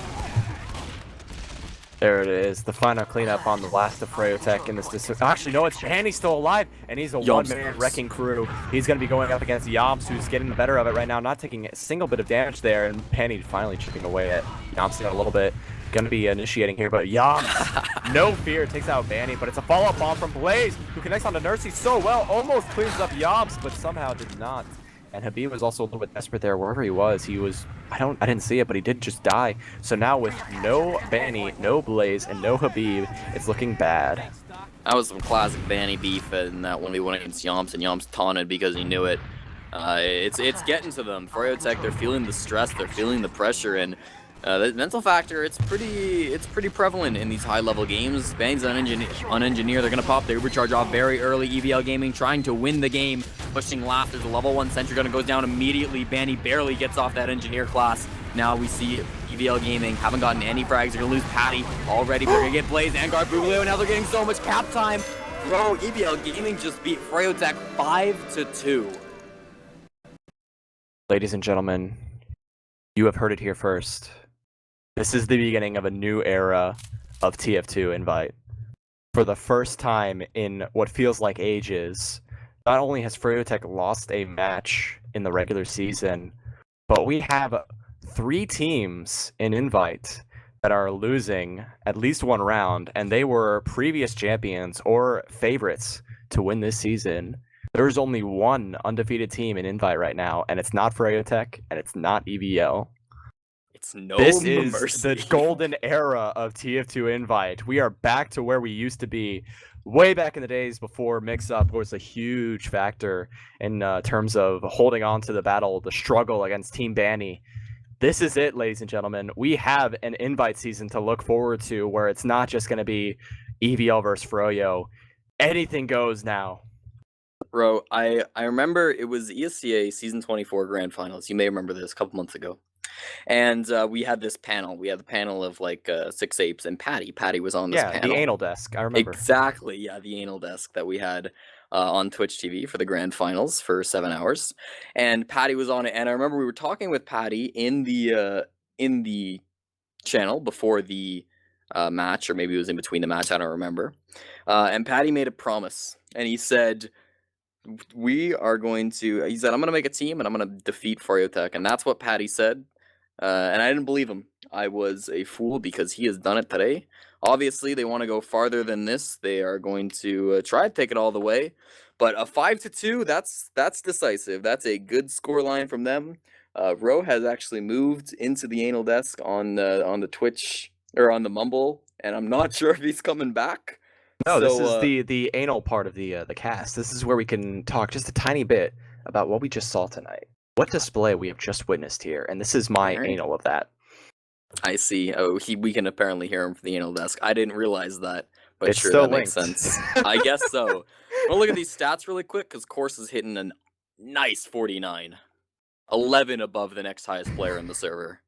There it is, the final cleanup on the last of froyotech in this. Actually, no, it's Banny's still alive, and he's a one-man wrecking crew. He's going to be going up against Yomps, who's getting the better of it right now, not taking a single bit of damage there, and Banny finally chipping away at Yomps a little bit. Going to be initiating here, but Yomps, no fear, takes out Banny, but it's a follow-up bomb from Blaze, who connects onto Nursey so well, almost clears up Yomps, but somehow did not. And Habib was also a little bit desperate there. Wherever he was, I didn't see it, but he did just die. So now with no Banny, no Blaze, and no Habib, it's looking bad. That was some classic Banny beef in that 1v1 against Yomps, and Yomps taunted because he knew it. It's getting to them. froyotech, they're feeling the stress, they're feeling the pressure, and the mental factor, it's pretty prevalent in these high-level games. Banny's unengineered. They're going to pop their Uber charge off very early. EVL Gaming trying to win the game, pushing last. There's a level 1 sentry going to go down immediately. Banny barely gets off that engineer class. Now we see EVL Gaming haven't gotten any frags. They're gonna lose Patty already, but they're gonna get Blaze and Garbuglio, and now they're getting so much cap time. Bro, EVL Gaming just beat froyotech 5-2. Ladies and gentlemen, you have heard it here first. This is the beginning of a new era of TF2 Invite. For the first time in what feels like ages, not only has froyotech lost a match in the regular season, but we have 3 teams in Invite that are losing at least one round, and they were previous champions or favorites to win this season. There's only one undefeated team in Invite right now, and it's not froyotech, and it's not EVL. It's no This mercy. is the golden era of TF2 Invite. We are back to where we used to be way back in the days before mix-up was a huge factor in terms of holding on to the battle, the struggle against Team Banny. This is it, ladies and gentlemen. We have an Invite season to look forward to where it's not just going to be EVL versus Froyo. Anything goes now. Bro, I remember it was ESEA Season 24 Grand Finals. You may remember this a couple months ago. And we had this panel. We had the panel of like 6 apes and Patty. Patty was on this panel. The anal desk. I remember. Exactly. Yeah, the anal desk that we had on Twitch TV for the grand finals for 7 hours, and Patty was on it. And I remember we were talking with Patty in the channel before the match, or maybe it was in between the match. I don't remember. And Patty made a promise, and he said, "We are going to." He said, "I'm going to make a team, and I'm going to defeat froyotech," and that's what Patty said. And I didn't believe him. I was a fool because he has done it today. Obviously, they want to go farther than this. They are going to try to take it all the way. But a 5-2, that's decisive. That's a good score line from them. Ro has actually moved into the anal desk on the Twitch or on the Mumble, and I'm not sure if he's coming back. No, this is the anal part of the cast. This is where we can talk just a tiny bit about what we just saw tonight. What display we have just witnessed here, and this is my anal of that. I see. Oh, we can apparently hear him from the anal desk. I didn't realize that, but It's sure, still that makes linked. sense. I guess so. We'll look at these stats really quick, because Course is hitting a nice 49. 11 above the next highest player in the server.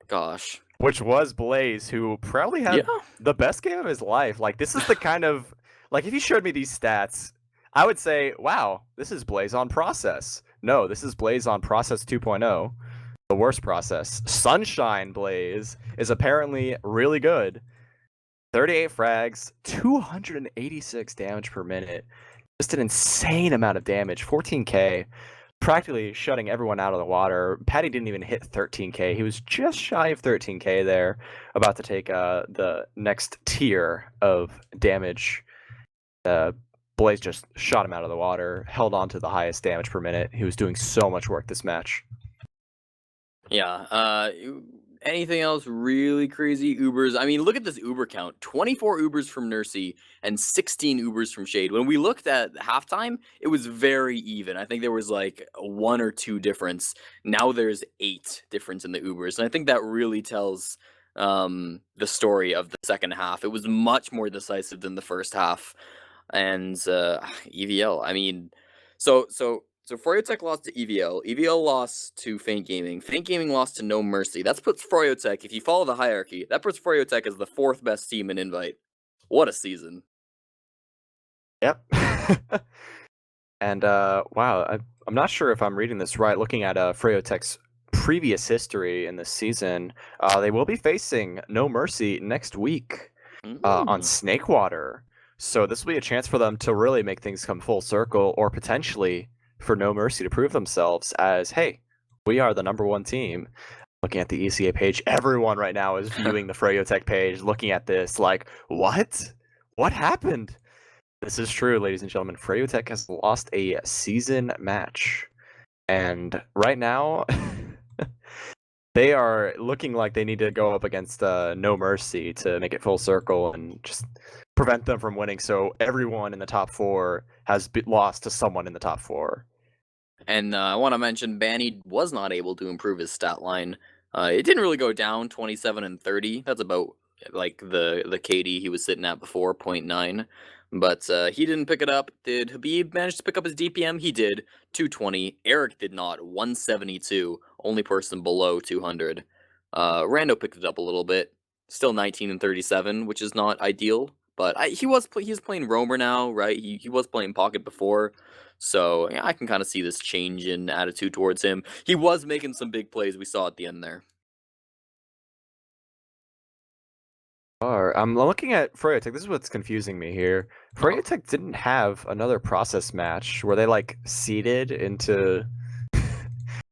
Gosh. Which was Blaze, who probably had the best game of his life. Like, this is the kind of... Like, if you showed me these stats, I would say, wow, this is Blaze on process. No, this is Blaze on process 2.0. The worst process. Sunshine Blaze is apparently really good. 38 frags, 286 damage per minute. Just an insane amount of damage. 14k. Practically shutting everyone out of the water. Patty didn't even hit 13k. He was just shy of 13k there. About to take the next tier of damage. Blaze just shot him out of the water. Held on to the highest damage per minute. He was doing so much work this match. Yeah, anything else really crazy? Ubers. I mean, look at this Uber count. 24 Ubers from Nursey and 16 Ubers from Shade. When we looked at halftime, it was very even. I think there was like 1 or 2 difference. Now there's 8 difference in the Ubers. And I think that really tells the story of the second half. It was much more decisive than the first half. And EVL, I mean, so froyotech lost to EVL. EVL lost to Faint Gaming. Faint Gaming lost to No Mercy. That puts froyotech, if you follow the hierarchy, that puts froyotech as the 4th best team in Invite. What a season. Yep. And wow, I'm not sure if I'm reading this right. Looking at froyotech's previous history in this season, they will be facing No Mercy next week on Snakewater. So this will be a chance for them to really make things come full circle, or potentially for No Mercy to prove themselves as, hey, we are the #1 team. Looking at the ESEA page, everyone right now is viewing the froyotech page, looking at this like, what? What happened? This is true, ladies and gentlemen. froyotech has lost a season match. And right now, they are looking like they need to go up against No Mercy to make it full circle and just prevent them from winning. So everyone in the top 4 has lost to someone in the top 4. And I want to mention Banny was not able to improve his stat line. It didn't really go down, 27 and 30. That's about like the KD he was sitting at before, 0.9. But he didn't pick it up. Did Habib manage to pick up his DPM? He did, 220. Eric did not, 172. Only person below 200. Rando picked it up a little bit. Still 19 and 37, which is not ideal. But he's playing roamer now, right? He was playing pocket before, so yeah, I can kind of see this change in attitude towards him. He was making some big plays we saw at the end there. I'm looking at froyotech. This is what's confusing me here. Froyotech didn't have another process match where they like seeded into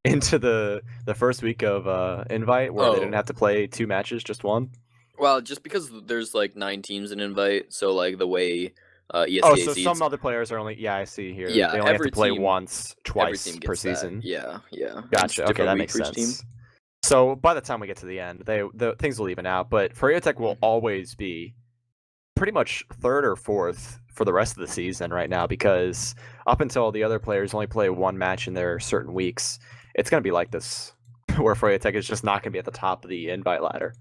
into the first week of invite where they didn't have to play 2 matches, just 1. Well, just because there's like 9 teams in invite, so like the way ESEA Oh, so seeds, some other players are only I see here. yeah, They only have to every play team, once, every twice team per gets that. season. Yeah. It's Gotcha. Okay, different that week makes for each team. sense. So by the time we get to the end, the things will even out. But froyotech will always be pretty much 3rd or 4th for the rest of the season right now, because up until the other players only play 1 match in their certain weeks, it's going to be like this, where froyotech is just not going to be at the top of the invite ladder.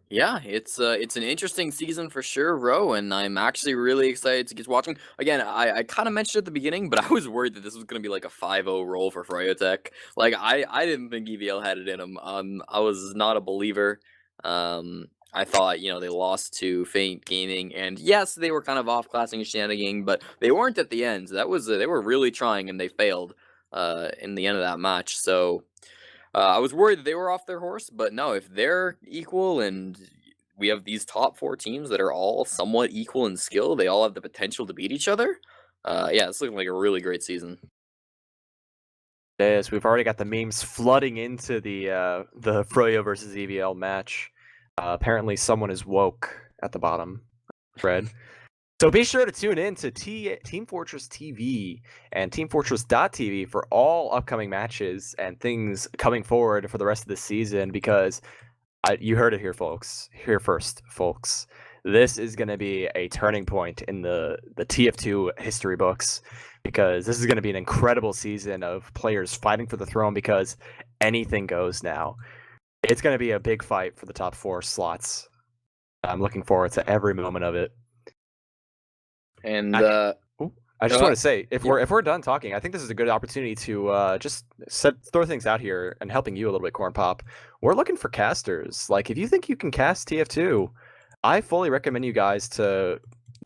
Yeah, it's an interesting season for sure, Ro, and I'm actually really excited to get watching. Again, I kind of mentioned at the beginning, but I was worried that this was going to be like a 5-0 roll for froyotech. Like I didn't think EVL had it in them. I was not a believer. I thought, they lost to Faint Gaming, and yes, they were kind of off-classing and shenaniganing, but they weren't at the end. That was they were really trying, and they failed in the end of that match. So I was worried that they were off their horse, but no, if they're equal and we have these top 4 teams that are all somewhat equal in skill, they all have the potential to beat each other. Yeah, it's looking like a really great season. We've already got the memes flooding into the Froyo versus EVL match. Apparently, someone is woke at the bottom thread. So be sure to tune in to Team Fortress TV and teamfortress.tv for all upcoming matches and things coming forward for the rest of the season, because you heard it here, folks. Here first, folks. This is going to be a turning point in the TF2 history books, because this is going to be an incredible season of players fighting for the throne, because anything goes now. It's going to be a big fight for the top 4 slots. I'm looking forward to every moment of it. And I just want to say, if yeah. we're done talking, I think this is a good opportunity to just throw things out here and helping you a little bit, Cornpop. We're looking for casters. Like, if you think you can cast TF2, I fully recommend you guys to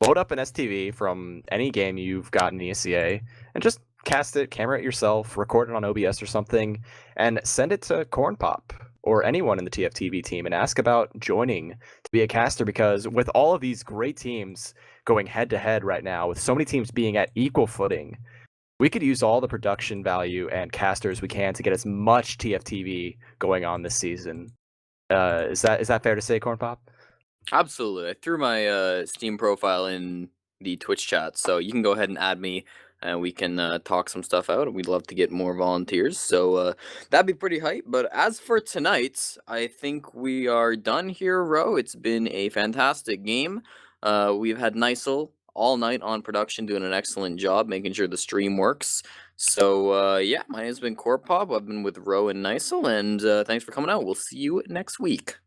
load up an STV from any game you've got in ESEA and just cast it, camera it yourself, record it on OBS or something, and send it to Cornpop or anyone in the TFTV team and ask about joining to be a caster, because with all of these great teams going head to head right now, with so many teams being at equal footing, we could use all the production value and casters we can to get as much TFTV going on this season. Is that fair to say, Cornpop? Absolutely. I threw my Steam profile in the Twitch chat, so you can go ahead and add me and we can talk some stuff out. We'd love to get more volunteers, so that'd be pretty hype. But as for tonight, I think we are done here, Ro. It's been a fantastic game. We've had Nicell all night on production doing an excellent job making sure the stream works. So yeah, my name's been Corpop. I've been with Ro and Nicell, and thanks for coming out. We'll see you next week.